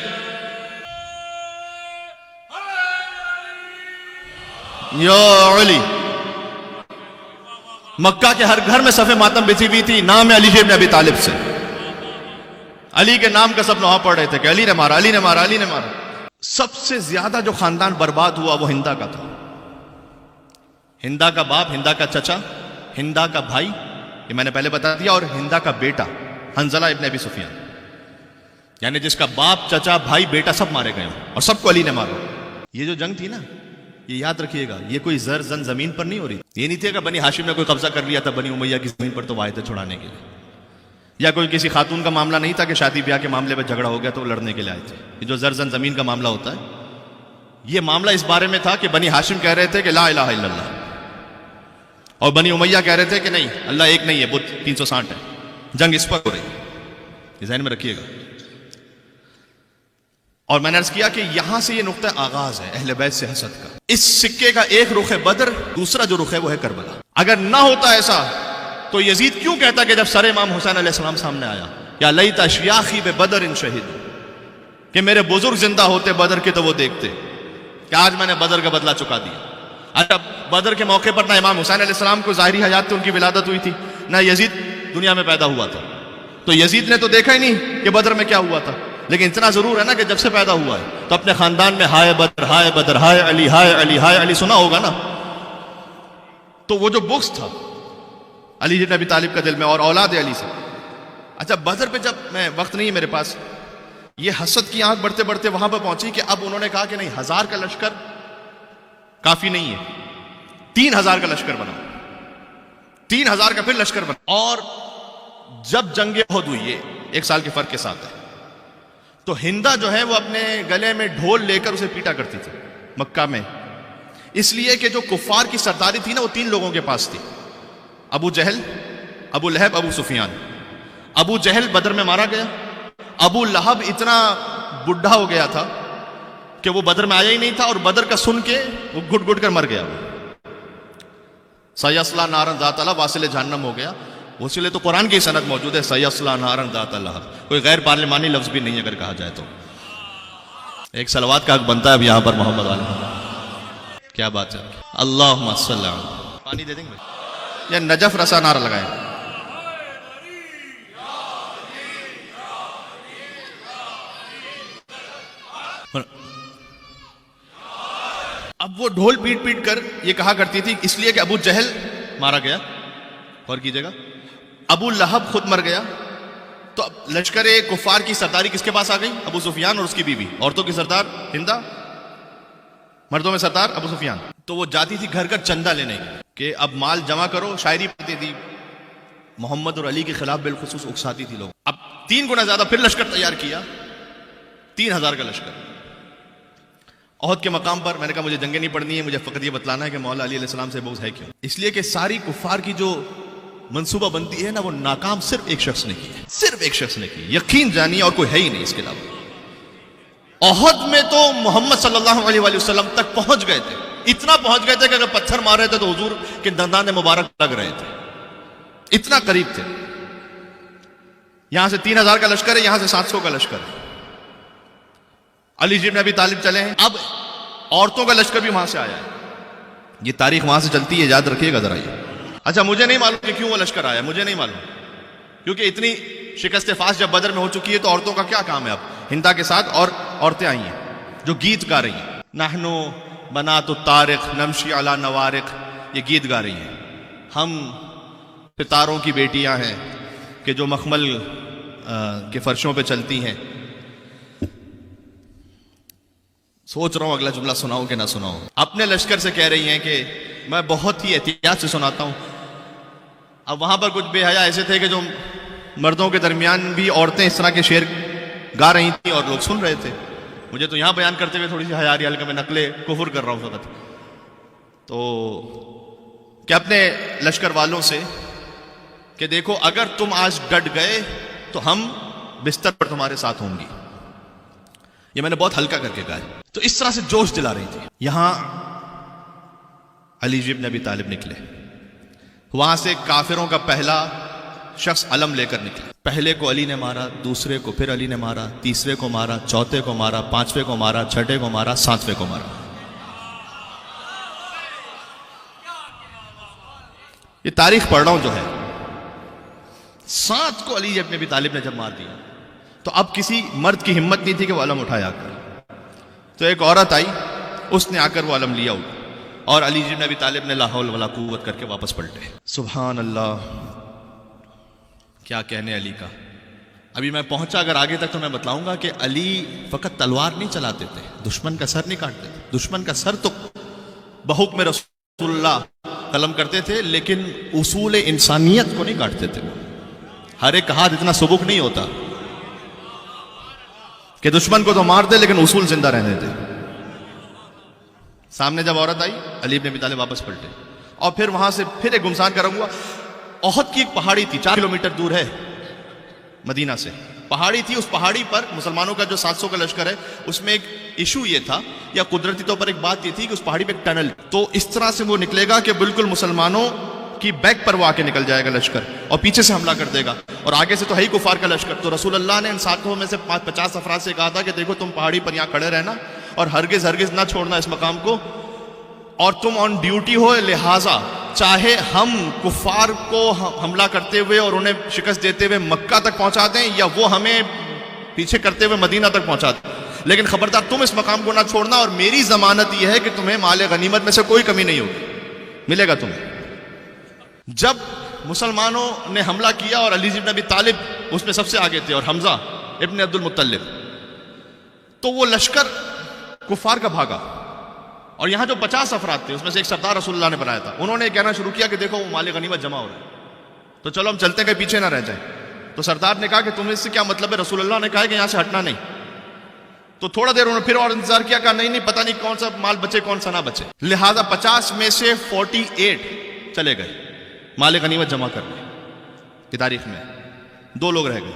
یا علی. مکہ کے ہر گھر میں صف ماتم بچھی ہوئی تھی، نام ہے علی بن ابی طالب سے. علی کے نام کا سب نوحہ پڑھ رہے تھے کہ علی نے مارا، علی نے مارا، علی نے مارا. سب سے زیادہ جو خاندان برباد ہوا وہ ہندا کا تھا. ہندا کا باپ، ہندا کا چچا، ہندا کا بھائی، یہ میں نے پہلے بتا دیا، اور ہندا کا بیٹا حنظلہ ابن ابی سفیان، یعنی جس کا باپ، چچا، بھائی، بیٹا سب مارے گئے اور سب کو علی نے مارا۔ یہ جو جنگ تھی نا، یہ یاد رکھیے گا، یہ کوئی زن زمین پر نہیں ہو رہی، یہ نہیں تھی کہ بنی ہاشم نے کوئی قبضہ کر لیا تھا بنی امیہ کی زمین پر تو وہ آئے تھے چھڑانے کے لیے، یا کوئی کسی خاتون کا معاملہ نہیں تھا کہ شادی بیاہ کے معاملے میں جھگڑا ہو گیا تو وہ لڑنے کے لیے آئے تھے۔ یہ جو زن زمین کا معاملہ ہوتا ہے، یہ معاملہ اس بارے میں تھا کہ بنی ہاشم کہہ رہے تھے کہ لا الہ الا اللہ، اور بنی امیہ کہہ رہے تھے کہ نہیں، اللہ ایک نہیں ہے، بت 360 ہے۔ جنگ اس پر ہو رہی ہے، یہ ذہن میں رکھیے گا۔ اور میں نے عرض کیا کہ یہاں سے یہ نقطہ آغاز ہے اہل بیت سے حسد کا۔ اس سکے کا ایک رخ ہے بدر، دوسرا جو رخ ہے وہ ہے کربلا۔ اگر نہ ہوتا ایسا تو یزید کیوں کہتا کہ جب سر امام حسین علیہ السلام سامنے آیا، یا لیت اشیاخی ببدر شہید، کہ میرے بزرگ زندہ ہوتے بدر کے تو وہ دیکھتے کہ آج میں نے بدر کا بدلہ چکا دیا۔ اچھا، بدر کے موقع پر نہ امام حسین علیہ السلام کو ظاہری حیات تھی، ان کی ولادت ہوئی تھی، نہ یزید دنیا میں پیدا ہوا تھا، تو یزید نے تو دیکھا ہی نہیں کہ بدر میں کیا ہوا تھا، لیکن اتنا ضرور ہے نا کہ جب سے پیدا ہوا ہے تو اپنے خاندان میں ہائے بدر، ہائے بدر، ہائے علی، ہائے علی، ہائے علی سنا ہوگا نا۔ تو وہ جو بغض تھا علی بن ابی طالب کا دل میں اور اولاد علی سے، اچھا بدر پہ جب، میں وقت نہیں ہے میرے پاس، یہ حسد کی آنکھ بڑھتے بڑھتے وہاں پہ پہنچی کہ اب انہوں نے کہا کہ نہیں، 1000 کا لشکر کافی نہیں ہے، 3000 کا لشکر بنا، 3000 کا پھر لشکر بنا۔ اور جب جنگ احد ہوئی، یہ 1 سال کے فرق کے ساتھ ہے، تو ہندا جو ہے وہ اپنے گلے میں ڈھول لے کر اسے پیٹا کرتی تھی مکہ میں، اس لیے کہ جو کفار کی سرداری تھی نا وہ 3 لوگوں کے پاس تھی، ابو جہل، ابو لہب، ابو سفیان۔ ابو جہل بدر میں مارا گیا، ابو لہب اتنا بڈھا ہو گیا تھا کہ وہ بدر میں آیا ہی نہیں تھا، اور بدر کا سن کے وہ گھٹ گھٹ کر مر گیا، سیصلی نارا ذات لہب، واصل جہنم ہو گیا۔ اسی لیے تو قرآن کی سند موجود ہے، سیصلی نارا ذات لہب، کوئی غیر پارلیمانی لفظ بھی نہیں اگر کہا جائے تو۔ ایک صلوات کا حق بنتا ہے اب یہاں پر محمد علیہ، کیا بات ہے، اللہم صلی علی، پانی دے دیں گے یا نجف رسا نعرہ لگائیں۔ اب وہ ڈھول پیٹ پیٹ کر یہ کہا کرتی تھی، اس لیے کہ ابو جہل مارا گیا، اور کیجئے گا ابو لہب خود مر گیا، تو اب لشکر کفار کی سرداری کس کے پاس آ گئی؟ ابو سفیان اور اس کی بیوی، عورتوں کی سردار ہندا، مردوں میں سردار ابو سفیان۔ تو وہ جاتی تھی گھر گھر چندہ لینے کہ اب مال جمع کرو، شاعری پڑھتی تھی، محمد اور علی کے خلاف بالخصوص اکساتی تھی لوگ۔ اب 3 گنا زیادہ پھر لشکر تیار کیا، 3000 کا لشکر۔ احد کے مقام پر میں نے کہا مجھے جنگیں نہیں پڑھنی ہے، مجھے فقط یہ بتلانا ہے کہ مولا علی علیہ السلام سے بغض ہے کیوں؟ اس لیے کہ ساری کفار کی جو منصوبہ بنتی ہے نا، وہ ناکام صرف ایک شخص نے کی ہے، صرف ایک شخص نے کی، یقین جانیے، اور کوئی ہے ہی نہیں اس کے علاوہ۔ احد میں تو محمد صلی اللہ علیہ وآلہ وسلم تک پہنچ گئے تھے، اتنا پہنچ گئے تھے کہ اگر پتھر مار رہے تھے تو حضور کے دندان مبارک لگ رہے تھے، اتنا قریب تھے۔ یہاں سے 3000 کا لشکر ہے، یہاں سے 700 کا لشکر ہے۔ علی بن ابی طالب چلے ہیں، اب عورتوں کا لشکر بھی وہاں سے آیا ہے، یہ تاریخ وہاں سے چلتی ہے، یاد رکھیے گا ذرا یہ۔ اچھا مجھے نہیں معلوم کہ کیوں وہ لشکر آیا، مجھے نہیں معلوم، کیونکہ اتنی شکست فاس جب بدر میں ہو چکی ہے تو عورتوں کا کیا کام ہے اب؟ ہندا کے ساتھ اور عورتیں آئی ہیں جو گیت گا رہی ہیں، نحنو بنات الطارق نمشی علی نوارق، یہ گیت گا رہی ہیں، ہم ستاروں کی بیٹیاں ہیں کہ جو مخمل کے فرشوں پہ چلتی ہیں۔ سوچ رہا ہوں اگلا جملہ سناؤں کہ نہ سناؤں۔ اپنے لشکر سے کہہ رہی ہیں کہ میں بہت ہی احتیاط سے سناتا ہوں۔ اب وہاں پر کچھ بے حیا ایسے تھے کہ جو مردوں کے درمیان بھی عورتیں اس طرح کے شعر گا رہی تھیں اور لوگ سن رہے تھے۔ مجھے تو یہاں بیان کرتے ہوئے تھوڑی سی حیا آ رہی ہے، ہلکا میں نقل کفر کر رہا ہوں فقط۔ تو کہ اپنے لشکر والوں سے کہ دیکھو اگر تم آج ڈٹ گئے تو ہم بستر پر تمہارے ساتھ ہوں گی۔ یہ میں نے بہت ہلکا کر کے کہا ہے، تو اس طرح سے جوش دلا رہی تھی۔ یہاں علی بن ابی طالب نکلے، وہاں سے کافروں کا پہلا شخص علم لے کر نکلے۔ پہلے کو علی نے مارا، دوسرے کو پھر علی نے مارا، تیسرے کو مارا، چوتھے کو مارا، پانچویں کو مارا، چھٹے کو مارا، ساتویں کو مارا۔ یہ تاریخ پڑھ رہا ہوں جو ہے، 7 کو علی بن ابی طالب نے جب مار دیا تو اب کسی مرد کی ہمت نہیں تھی کہ وہ علم اٹھایا کر۔ تو ایک عورت آئی، اس نے آ کر وہ علم لیا ہوا، اور علی بن ابی طالب نے لا حول ولا قوت کر کے واپس پلٹے. سبحان اللہ، کیا کہنے علی کا. ابھی میں پہنچا اگر آگے تک تو میں بتلاؤں گا کہ علی فقط تلوار نہیں چلاتے تھے، دشمن کا سر نہیں کاٹتے تھے. دشمن کا سر تو بحکم رسول اللہ قلم کرتے تھے، لیکن اصول انسانیت کو نہیں کاٹتے تھے. ہر ایک ہاتھ اتنا سبک نہیں ہوتا کہ دشمن کو تو مار دے لیکن اصول زندہ رہنے دے. سامنے جب عورت آئی، علی بن ابی طالب واپس پلٹے. اور پھر وہاں سے پھر ایک گمسان کروں گا. احد کی ایک پہاڑی تھی، 4 کلومیٹر دور ہے مدینہ سے. پہاڑی تھی، اس پہاڑی پر مسلمانوں کا جو 700 کا لشکر ہے، اس میں ایک ایشو یہ تھا یا قدرتی طور پر ایک بات یہ تھی کہ اس پہاڑی پہ ایک ٹنل، تو اس طرح سے وہ نکلے گا کہ بالکل مسلمانوں کی بیک پر وہ آ کے نکل جائے گا لشکر، اور پیچھے سے حملہ کر دے گا، اور آگے سے تو ہے ہی کفار کا لشکر. تو رسول اللہ نے ان 700 میں سے 50 افراد سے کہا تھا کہ دیکھو تم پہاڑی پر یہاں کھڑے رہنا اور ہرگز ہرگز نہ چھوڑنا اس مقام کو، اور تم آن ڈیوٹی ہو، لہٰذا چاہے ہم کفار کو حملہ کرتے ہوئے اور انہیں شکست دیتے ہوئے مکہ تک پہنچا دیں یا وہ ہمیں پیچھے کرتے ہوئے مدینہ تک پہنچا دیں، لیکن خبردار تم اس مقام کو نہ چھوڑنا، اور میری ضمانت یہ ہے کہ تمہیں مال غنیمت میں سے کوئی کمی نہیں ہوگی، ملے گا تمہیں. جب مسلمانوں نے حملہ کیا اور علی بن ابی طالب اس میں سب سے آگے تھے اور حمزہ ابن عبد المطلب، تو وہ لشکر کفار کا بھاگا. اور یہاں جو 50 افراد تھے اس میں سے ایک سردار رسول اللہ نے بنایا تھا، انہوں نے کہنا شروع کیا کہ دیکھو وہ مال غنیمت جمع ہو رہا ہے، تو چلو ہم چلتے ہیں کہ پیچھے نہ رہ جائیں. تو سردار نے کہا کہ تمہیں اس سے کیا مطلب ہے؟ رسول اللہ نے کہا کہ یہاں سے ہٹنا نہیں. تو تھوڑا دیر انہوں نے پھر اور انتظار کیا، کہا نہیں پتہ نہیں کون سا مال بچے کون سا نہ بچے. لہٰذا 50 میں سے 48 چلے گئے مال غنیمت جمع کرنے کی تاریخ میں، 2 لوگ رہ گئے.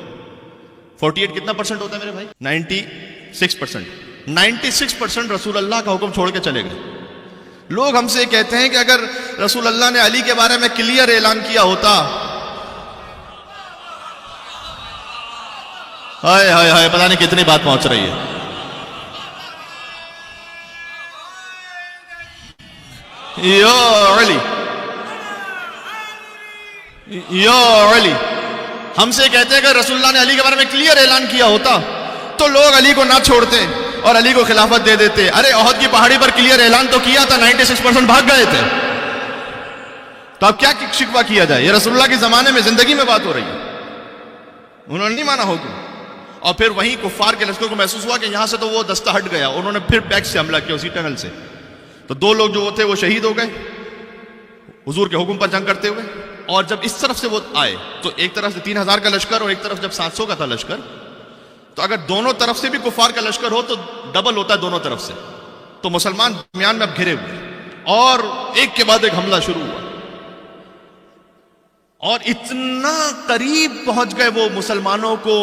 48 کتنا پرسنٹ ہوتا ہے میرے بھائی؟ 96%. 96% رسول اللہ کا حکم چھوڑ کے چلے گئے. لوگ ہم سے کہتے ہیں کہ اگر رسول اللہ نے علی کے بارے میں کلیئر اعلان کیا ہوتا، ہائے ہائے ہائے پتہ نہیں کتنی بات پہنچ رہی ہے. یا علی، یا علی، ہم سے کہتے ہیں کہ رسول اللہ نے علی کے بارے میں کلیئر اعلان کیا ہوتا تو لوگ علی کو نہ چھوڑتے اور علی کو خلافت دے دیتے. ارے احد کی پہاڑی پر کلیئر اعلان تو کیا تھا، 96% بھاگ گئے تھے. تو اب کیا شکوہ کیا جائے؟ یہ رسول اللہ کے زمانے میں زندگی میں بات ہو رہی ہے، انہوں نے نہیں مانا حکم. اور پھر وہیں کفار کے لشکر کو محسوس ہوا کہ یہاں سے تو وہ دستہ ہٹ گیا، انہوں نے پھر بیک سے حملہ کیا اسی ٹنل سے. تو 2 لوگ جو تھے وہ شہید ہو گئے حضور کے حکم پر جنگ کرتے ہوئے. اور جب اس طرف سے وہ آئے تو ایک طرف سے 3000 کا لشکر اور ایک طرف جب 700 کا تھا لشکر، تو اگر دونوں طرف سے بھی کفار کا لشکر ہو تو ڈبل ہوتا ہے دونوں طرف سے. تو مسلمان درمیان میں اب گھرے ہوئے اور ایک کے بعد ایک حملہ شروع ہوا، اور اتنا قریب پہنچ گئے وہ مسلمانوں کو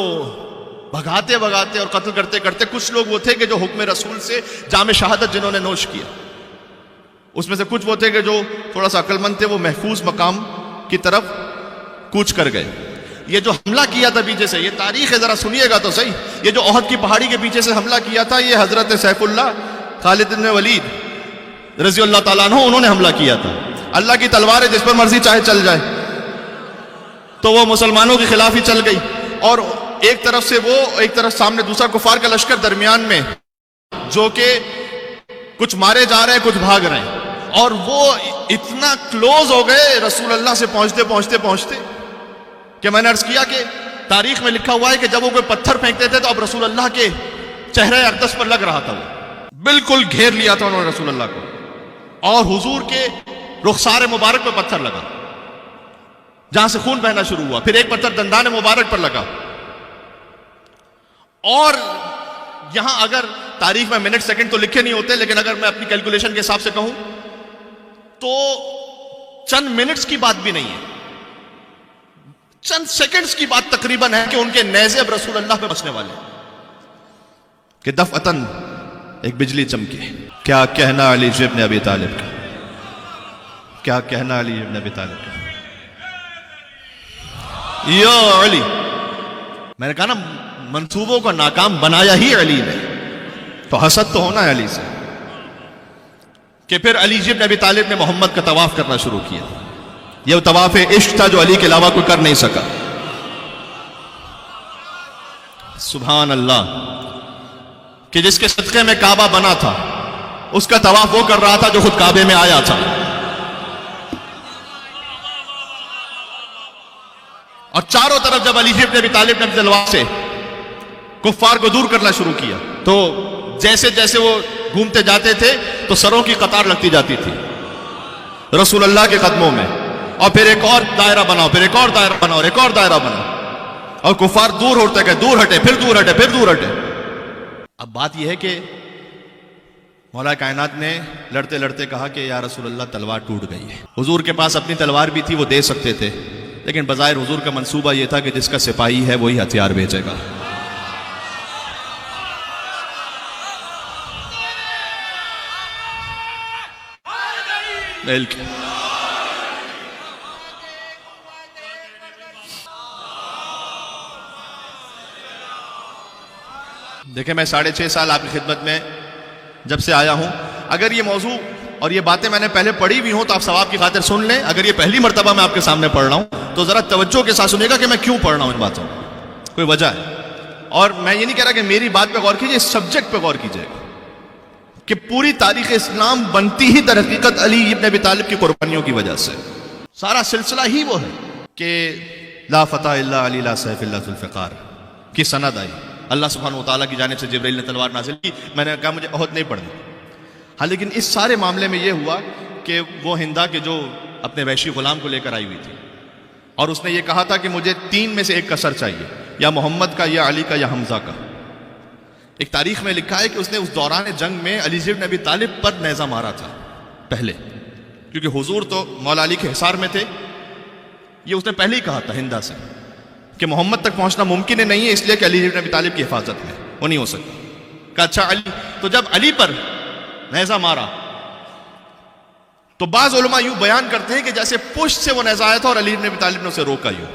بھگاتے بھگاتے اور قتل کرتے کرتے. کچھ لوگ وہ تھے کہ جو حکم رسول سے جام شہادت جنہوں نے نوش کیا، اس میں سے کچھ وہ تھے کہ جو تھوڑا سا عقل مند تھے، وہ محفوظ مقام کی طرف کوچ کر گئے. یہ جو حملہ کیا تھا پیچھے سے، یہ تاریخ ہے ذرا سنیے گا تو صحیح. یہ جو احد کی پہاڑی کے پیچھے سے حملہ کیا تھا، یہ حضرت سیف اللہ خالد بن ولید رضی اللہ تعالیٰ عنہ انہوں نے حملہ کیا تھا. اللہ کی تلوار ہے، جس پر مرضی چاہے چل جائے. تو وہ مسلمانوں کے خلاف ہی چل گئی، اور ایک طرف سے وہ، ایک طرف سامنے دوسرا کفار کا لشکر درمیان میں، جو کہ کچھ مارے جا رہے ہیں کچھ بھاگ رہے ہیں. اور وہ اتنا کلوز ہو گئے رسول اللہ سے پہنچتے پہنچتے پہنچتے کہ میں نے عرض کیا کہ تاریخ میں لکھا ہوا ہے کہ جب وہ کوئی پتھر پھینکتے تھے تو اب رسول اللہ کے چہرے اقدس پر لگ رہا تھا. وہ بالکل گھیر لیا تھا انہوں نے رسول اللہ کو، اور حضور کے رخسار مبارک پہ پتھر لگا جہاں سے خون بہنا شروع ہوا. پھر ایک پتھر دندان مبارک پر لگا. اور یہاں اگر تاریخ میں منٹ سیکنڈ تو لکھے نہیں ہوتے، لیکن اگر میں اپنی کیلکولیشن کے حساب سے کہوں تو چند منٹس کی بات بھی نہیں ہے، چند سیکنڈز کی بات تقریباً ہے کہ ان کے نیزے اب رسول اللہ پہ بچنے والے کہ دفعتاً ایک بجلی چمکی. کیا کہنا علی ابن ابی طالب کا، کیا کہنا علی ابن ابی طالب کا. یا علی، میں نے کہا نا منصوبوں کو ناکام بنایا ہی علی نے، تو حسد تو ہونا ہے علی سے. کہ پھر علی ابن ابی طالب نے محمد کا طواف کرنا شروع کیا. یہ طواف عشق تھا جو علی کے علاوہ کوئی کر نہیں سکا. سبحان اللہ، کہ جس کے صدقے میں کعبہ بنا تھا اس کا طواف وہ کر رہا تھا جو خود کعبے میں آیا تھا. اور چاروں طرف جب علی ابن ابی طالب نے اپنی تلوار سے کفار کو دور کرنا شروع کیا تو جیسے جیسے وہ گھومتے جاتے تھے تو سروں کی قطار لگتی جاتی تھی رسول اللہ کے قدموں میں, اور پھر ایک اور دائرہ بناؤ, پھر ایک اور دائرہ بناؤ, ایک اور دائرہ بناؤ, اور کفار دور ہوتے گئے, دور ہٹے, پھر دور ہٹے, پھر دور ہٹے. اب بات یہ ہے کہ مولا کائنات نے لڑتے لڑتے کہا کہ یا رسول اللہ تلوار ٹوٹ گئی ہے. حضور کے پاس اپنی تلوار بھی تھی, وہ دے سکتے تھے, لیکن بظاہر حضور کا منصوبہ یہ تھا کہ جس کا سپاہی ہے وہی ہتھیار بیچے گا. دیکھیں میں 6.5 سال آپ کی خدمت میں جب سے آیا ہوں, اگر یہ موضوع اور یہ باتیں میں نے پہلے پڑھی بھی ہوں تو آپ ثواب کی خاطر سن لیں. اگر یہ پہلی مرتبہ میں آپ کے سامنے پڑھ رہا ہوں تو ذرا توجہ کے ساتھ سنیے گا کہ میں کیوں پڑھ رہا ہوں ان باتوں, کوئی وجہ ہے. اور میں یہ نہیں کہہ رہا کہ میری بات پہ غور کیجئے, اس سبجیکٹ پہ غور کیجئے کہ پوری تاریخ اسلام بنتی ہی در حقیقت علی ابن ابی طالب کی قربانیوں کی وجہ سے. سارا سلسلہ ہی وہ ہے کہ لا فتح الا علی لا سیف الا ذوالفقار کی سند آئی. اللہ سبحانہ وتعالیٰ کی جانب سے جبرائیل نے تلوار نازل کی. میں نے کہا مجھے عہد نہیں پڑھنی. ہاں لیکن اس سارے معاملے میں یہ ہوا کہ وہ ہندا کے جو اپنے وحشی غلام کو لے کر آئی ہوئی تھی, اور اس نے یہ کہا تھا کہ مجھے 3 میں سے ایک کا سر چاہیے, یا محمد کا, یا علی کا, یا حمزہ کا. ایک تاریخ میں لکھا ہے کہ اس نے اس دوران جنگ میں علی ابن ابی طالب پر نیزہ مارا تھا پہلے, کیونکہ حضور تو مولا علی کے حصار میں تھے. یہ اس نے پہلے ہی کہا تھا ہندا سے کہ محمد تک پہنچنا ممکن نہیں ہے, اس لیے کہ علی ابن ابی طالب کی حفاظت میں وہ نہیں ہو سکتا. کہا اچھا علی. تو جب علی پر نیزہ مارا تو بعض علماء یوں بیان کرتے ہیں کہ جیسے پشت سے وہ نیزہ آیا تھا اور علی ابن ابی طالب نے اسے روکا یوں,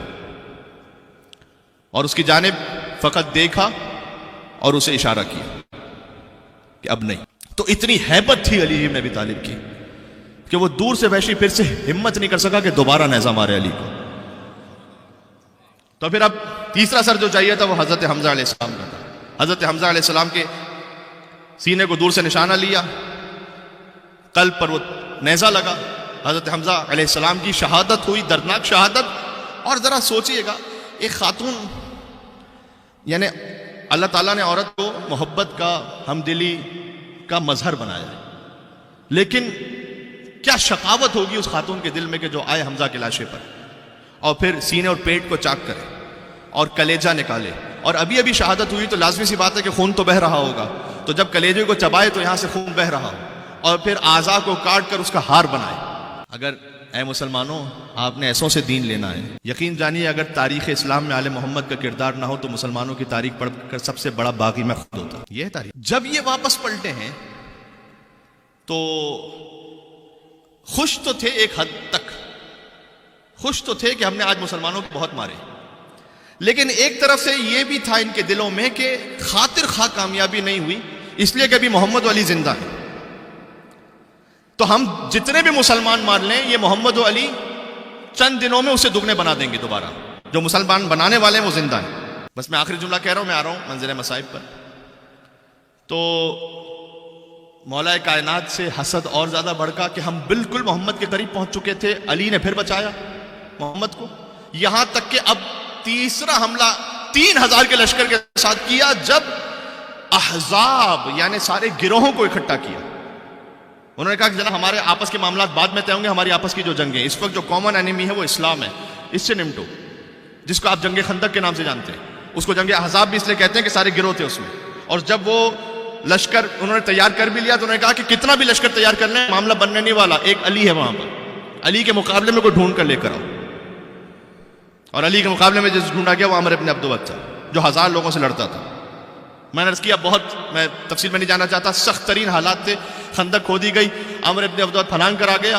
اور اس کی جانب فقط دیکھا اور اسے اشارہ کیا کہ اب نہیں. تو اتنی ہیبت تھی علی ابن ابی طالب کی کہ وہ دور سے وحشی پھر سے ہمت نہیں کر سکا کہ دوبارہ نیزہ مارے علی کو. تو پھر اب تیسرا سر جو چاہیے تھا وہ حضرت حمزہ علیہ السلام کا تھا. حضرت حمزہ علیہ السلام کے سینے کو دور سے نشانہ لیا, قلب پر وہ نیزہ لگا, حضرت حمزہ علیہ السلام کی شہادت ہوئی, دردناک شہادت. اور ذرا سوچئے گا, ایک خاتون, یعنی اللہ تعالیٰ نے عورت کو محبت کا, ہمدلی کا مظہر بنایا, لیکن کیا شقاوت ہوگی اس خاتون کے دل میں کہ جو آئے حمزہ کے لاشے پر اور پھر سینے اور پیٹ کو چاک کرے اور کلیجہ نکالے, اور ابھی ابھی شہادت ہوئی تو لازمی سی بات ہے کہ خون تو بہہ رہا ہوگا, تو جب کلیجے کو چبائے تو یہاں سے خون بہہ رہا ہو, اور پھر اعضاء کو کاٹ کر اس کا ہار بنائے. اگر اے مسلمانوں آپ نے ایسوں سے دین لینا ہے, یقین جانیے اگر تاریخ اسلام میں آل محمد کا کردار نہ ہو تو مسلمانوں کی تاریخ پڑھ کر سب سے بڑا باغی میں خود ہوتا. یہ ہے تاریخ. جب یہ واپس پلٹے ہیں تو خوش تو تھے, ایک حد تک خوش تو تھے کہ ہم نے آج مسلمانوں کو بہت مارے, لیکن ایک طرف سے یہ بھی تھا ان کے دلوں میں کہ خاطر خواہ کامیابی نہیں ہوئی, اس لیے کہ ابھی محمد و علی زندہ ہیں. تو ہم جتنے بھی مسلمان مار لیں یہ محمد و علی چند دنوں میں اسے دگنے بنا دیں گے دوبارہ. جو مسلمان بنانے والے ہیں وہ زندہ ہیں. بس میں آخری جملہ کہہ رہا ہوں, میں آ رہا ہوں منزل مصائب پر. تو مولا کائنات سے حسد اور زیادہ بڑھا کہ ہم بالکل محمد کے قریب پہنچ چکے تھے, علی نے پھر بچایا محمد کو, یہاں تک کہ اب تیسرا حملہ 3000 کے لشکر کے ساتھ کیا جب احزاب یعنی سارے گروہوں کو اکٹھا کیا. انہوں نے کہا کہ جناب ہمارے آپس کے معاملات بعد میں طے ہوں گے, ہماری آپس کی جو جنگیں اس وقت جو کامن اینیمی ہے وہ اسلام ہے, اس سے نمٹو. جس کو آپ جنگ خندق کے نام سے جانتے ہیں, اس کو جنگ احزاب بھی اس لیے کہتے ہیں کہ سارے گروہ تھے اس میں. اور جب وہ لشکر انہوں نے تیار کر بھی لیا تو انہوں نے کہا کہ کتنا بھی لشکر تیار کر لیں معاملہ بننے نہیں والا, ایک علی ہے وہاں پر, علی کے مقابلے میں کوئی ڈھونڈ کر لے کر آؤ. اور علی کے مقابلے میں جس ڈھونڈا گیا وہ عمر ابن عبد الوہاب تھا جو 1000 لوگوں سے لڑتا تھا. میں نے عرض کیا, بہت میں تفصیل میں نہیں جانا چاہتا, سخت ترین حالات تھے, خندق کھودی گئی, عمر ابن عبد الوہاب پھلانگ کر آ گیا,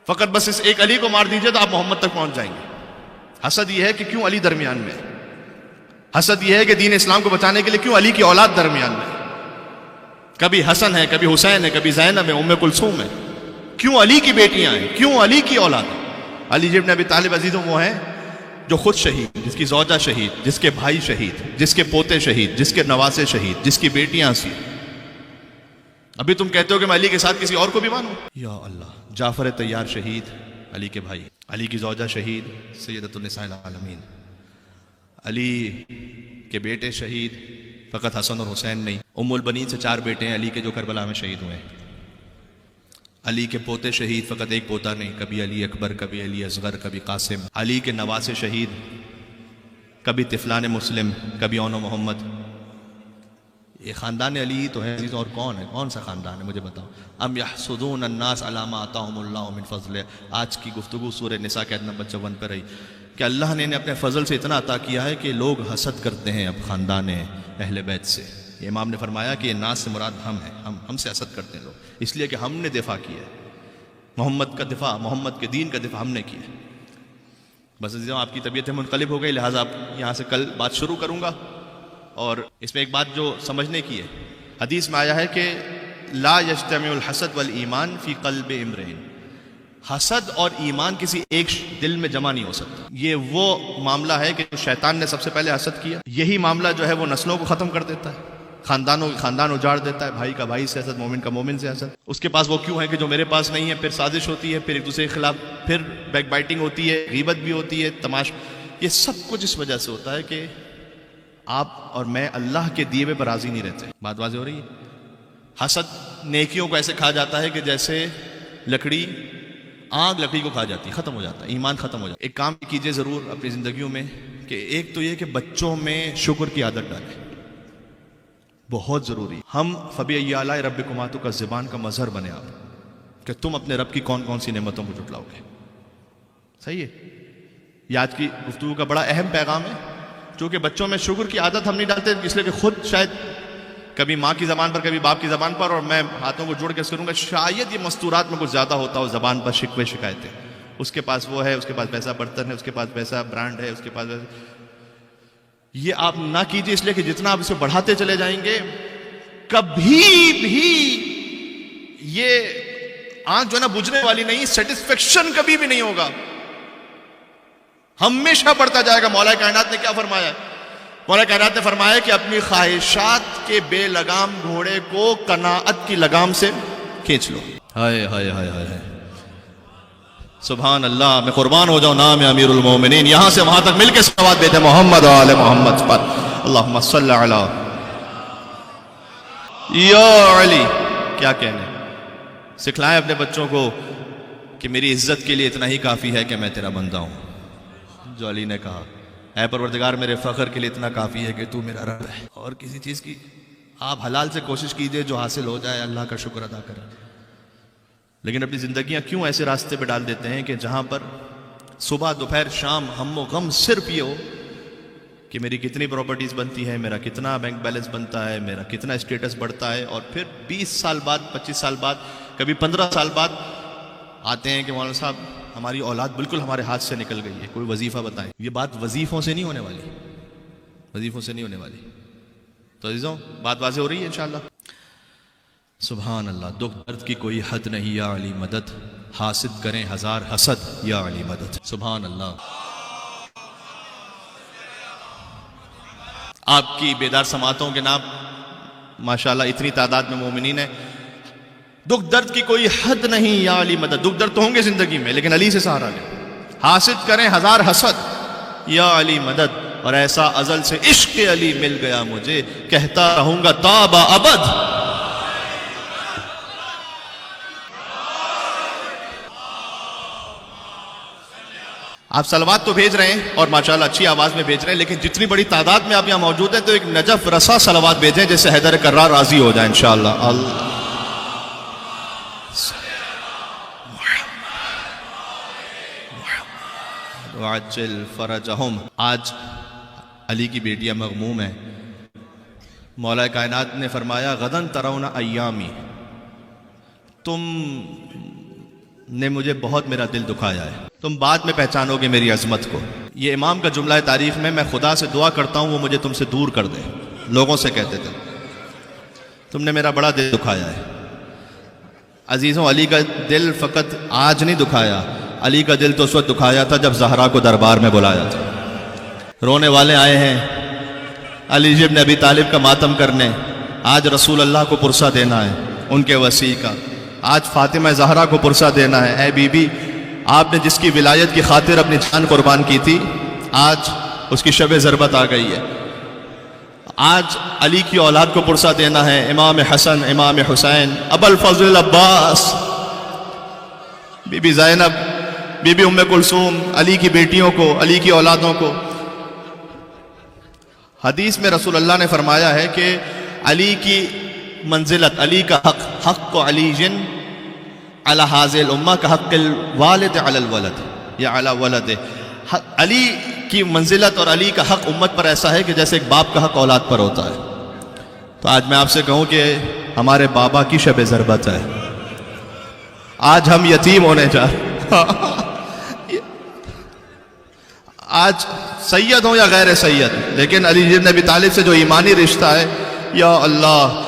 فقط بس اس ایک علی کو مار دیجئے تو آپ محمد تک پہنچ جائیں گے. حسد یہ ہے کہ کیوں علی درمیان میں, حسد یہ ہے کہ دین اسلام کو بچانے کے لیے کیوں علی کی اولاد درمیان میں, کبھی حسن ہے, کبھی حسین ہے, کبھی زینب ہے, ام کلثوم ہے, کیوں علی کی بیٹیاں ہیں, کیوں علی کی اولاد ہے. علی ابن ابی طالب عزیزوں وہ ہیں جو خود شہید, جس کی زوجہ شہید, جس کے بھائی شہید, جس کے پوتے شہید, جس کے نواسے شہید, جس کی بیٹیاں سی, ابھی تم کہتے ہو کہ میں علی کے ساتھ کسی اور کو بھی مانوں. یا اللہ. جعفر طیار شہید، علی کے بھائی. علی کی زوجہ شہید، سیدۃ النساء العالمین. علی کے بیٹے شہید، فقط حسن اور حسین نہیں، ام البنین سے 4 بیٹے ہیں علی کے جو کربلا میں شہید ہوئے ہیں. علی کے پوتے شہید، فقط ایک پوتا نہیں، کبھی علی اکبر، کبھی علی اصغر، کبھی قاسم. علی کے نواسے شہید، کبھی طفلان مسلم، کبھی اون و محمد. یہ خاندان علی تو ہے عزیزوں، اور کون ہے؟ کون سا خاندان ہے مجھے بتاؤ. ام یحسدون الناس علی ما آتاہم اللہ من فضلہ. آج کی گفتگو سورہ نساء کے آیت نمبر 54 پر رہی کہ اللہ نے انہیں اپنے فضل سے اتنا عطا کیا ہے کہ لوگ حسد کرتے ہیں اب خاندان اہل بیت سے. یہ امام نے فرمایا کہ یہ ناس سے مراد ہم ہیں، ہم سے حسد کرتے ہیں لوگ، اس لیے کہ ہم نے دفاع کیا ہے محمد کا دفاع، محمد کے دین کا دفاع ہم نے کیا ہے. بس عزیزوں آپ کی طبیعتیں منقلب ہو گئی، لہٰذا آپ یہاں سے کل بات شروع کروں گا. اور اس میں ایک بات جو سمجھنے کی ہے، حدیث میں آیا ہے کہ لا یجتمع الحسد والایمان فی قلب امرئ. حسد اور ایمان کسی ایک دل میں جمع نہیں ہو سکتا. یہ وہ معاملہ ہے کہ شیطان نے سب سے پہلے حسد کیا. یہی معاملہ جو ہے وہ نسلوں کو ختم کر دیتا ہے، خاندانوں کے خاندان اجاڑ دیتا ہے. بھائی کا بھائی سے حسد، مومن کا مومن سے حسد. اس کے پاس وہ کیوں ہے کہ جو میرے پاس نہیں ہے. پھر سازش ہوتی ہے، پھر ایک دوسرے کے خلاف، پھر بیک بائٹنگ ہوتی ہے، غیبت بھی ہوتی ہے، تماش. یہ سب کچھ اس وجہ سے ہوتا ہے کہ آپ اور میں اللہ کے دیے پر راضی نہیں رہتے. بات واضح ہو رہی ہے. حسد نیکیوں کو ایسے کھا جاتا ہے کہ جیسے لکڑی، آگ لکڑی کو کھا جاتی ہے، ختم ہو جاتا ہے، ایمان ختم ہو جاتا ہے. ایک کام کیجئے ضرور اپنی زندگیوں میں کہ ایک تو یہ کہ بچوں میں شکر کی عادت ڈالیں، بہت ضروری. ہم فبأي آلاء ربكما تكذبان کا مظہر بنے آپ کہ تم اپنے رب کی کون کون سی نعمتوں کو جھٹلاؤ گے. صحیح ہے. یہ آج کی گفتگو کا بڑا اہم پیغام ہے. چونکہ بچوں میں شکر کی عادت ہم نہیں ڈالتے، اس لیے کہ خود شاید کبھی ماں کی زبان پر، کبھی باپ کی زبان پر، اور میں ہاتھوں کو جوڑ کے کروں گا، شاید یہ مستورات میں کچھ زیادہ ہوتا ہو زبان پر، شکوے شکایتیں. اس کے پاس وہ ہے، اس کے پاس پیسہ برتن ہے، اس کے پاس پیسہ برانڈ ہے، اس کے پاس یہ آپ نہ کیجئے. اس لیے کہ جتنا آپ اسے بڑھاتے چلے جائیں گے کبھی بھی یہ آنکھ جو ہے نا بجھنے والی نہیں، سیٹسفیکشن کبھی بھی نہیں ہوگا، ہمیشہ بڑھتا جائے گا. مولا کائنات نے کیا فرمایا ہے؟ مولا کائنات نے فرمایا کہ اپنی خواہشات کے بے لگام گھوڑے کو قناعت کی لگام سے کھینچ لو. ہائے ہائے ہائے ہائے سبحان اللہ. میں قربان ہو جاؤں نام امیر المومنین. یہاں سے وہاں تک مل کے صلوات بھیجیں محمد و آل محمد پر. اللہم صلی علی یا علی. کیا کہنے، سکھلائیں اپنے بچوں کو کہ میری عزت کے لیے اتنا ہی کافی ہے کہ میں تیرا بندہ ہوں. جو علی نے کہا اے پروردگار میرے فخر کے لیے اتنا کافی ہے کہ تو میرا رب ہے. اور کسی چیز کی آپ حلال سے کوشش کیجئے، جو حاصل ہو جائے اللہ کا شکر ادا کریں. لیکن اپنی زندگیاں کیوں ایسے راستے پہ ڈال دیتے ہیں کہ جہاں پر صبح دوپہر شام ہم و غم صرف یہ ہو کہ میری کتنی پراپرٹیز بنتی ہے، میرا کتنا بینک بیلنس بنتا ہے، میرا کتنا اسٹیٹس بڑھتا ہے. اور پھر 20 سال بعد، 25 سال بعد، کبھی 15 سال بعد آتے ہیں کہ مولانا صاحب ہماری اولاد بالکل ہمارے ہاتھ سے نکل گئی ہے، کوئی وظیفہ بتائیں. یہ بات وظیفوں سے نہیں ہونے والی، وظیفوں سے نہیں ہونے والی. تو عزیزوں بات واضح ہو رہی ہے انشاءاللہ. سبحان اللہ. دکھ درد کی کوئی حد نہیں یا علی مدد، حاسد کریں ہزار حسد یا علی مدد. سبحان اللہ. آپ کی بیدار سماعتوں کے نام ماشاءاللہ اتنی تعداد میں مومنین ہیں. دکھ درد کی کوئی حد نہیں یا علی مدد. دکھ درد تو ہوں گے زندگی میں لیکن علی سے سہارا لیں. حاسد کریں ہزار حسد یا علی مدد. اور ایسا ازل سے عشق علی مل گیا مجھے، کہتا رہوں گا تا با ابد. آپ صلوات تو بھیج رہے ہیں اور ماشاءاللہ اچھی آواز میں بھیج رہے ہیں، لیکن جتنی بڑی تعداد میں آپ یہاں موجود ہیں تو ایک نجف رسا صلوات بھیجیں جس سے حیدر کرار راضی ہو جائے انشاءاللہ. اللہ وعجل فرجہم. آج علی کی بیٹیاں مغموم ہیں. مولا کائنات نے فرمایا غدن ترون ایامی، تم نے مجھے بہت میرا دل دکھایا ہے، تم بعد میں پہچانو گے میری عظمت کو. یہ امام کا جملہ ہے تاریخ میں خدا سے دعا کرتا ہوں وہ مجھے تم سے دور کر دے. لوگوں سے کہتے تھے تم نے میرا بڑا دل دکھایا ہے. عزیزوں علی کا دل فقط آج نہیں دکھایا، علی کا دل تو اس وقت دکھایا تھا جب زہرا کو دربار میں بلایا تھا. رونے والے آئے ہیں علی ابن ابی طالب کا ماتم کرنے، آج رسول اللہ کو پرسہ دینا ہے. ان کے وسیع کا۔ آج فاطمہ زہرا کو پرسہ دینا ہے، اے بی بی آپ نے جس کی ولایت کی خاطر اپنی جان قربان کی تھی، آج اس کی شب ضربت آ گئی ہے۔ آج علی کی اولاد کو پرسہ دینا ہے، امام حسن، امام حسین، ابو الفضل عباس، بی بی زینب، بی بی ام کلثوم، علی کی بیٹیوں کو، علی کی اولادوں کو۔ حدیث میں رسول اللہ نے فرمایا ہے کہ علی کی منزلت، علی کا حق، حق علی علی حاذ الامہ کا حق الوالد علی الولد یا علی ولد۔ علی کی منزلت اور علی کا حق امت پر ایسا ہے کہ جیسے ایک باپ کا حق اولاد پر ہوتا ہے۔ تو آج میں آپ سے کہوں کہ ہمارے بابا کی شب ضربت ہے، آج ہم یتیم ہونے جا آج سید ہوں یا غیر سید، لیکن علی بن ابی طالب سے جو ایمانی رشتہ ہے، یا اللہ،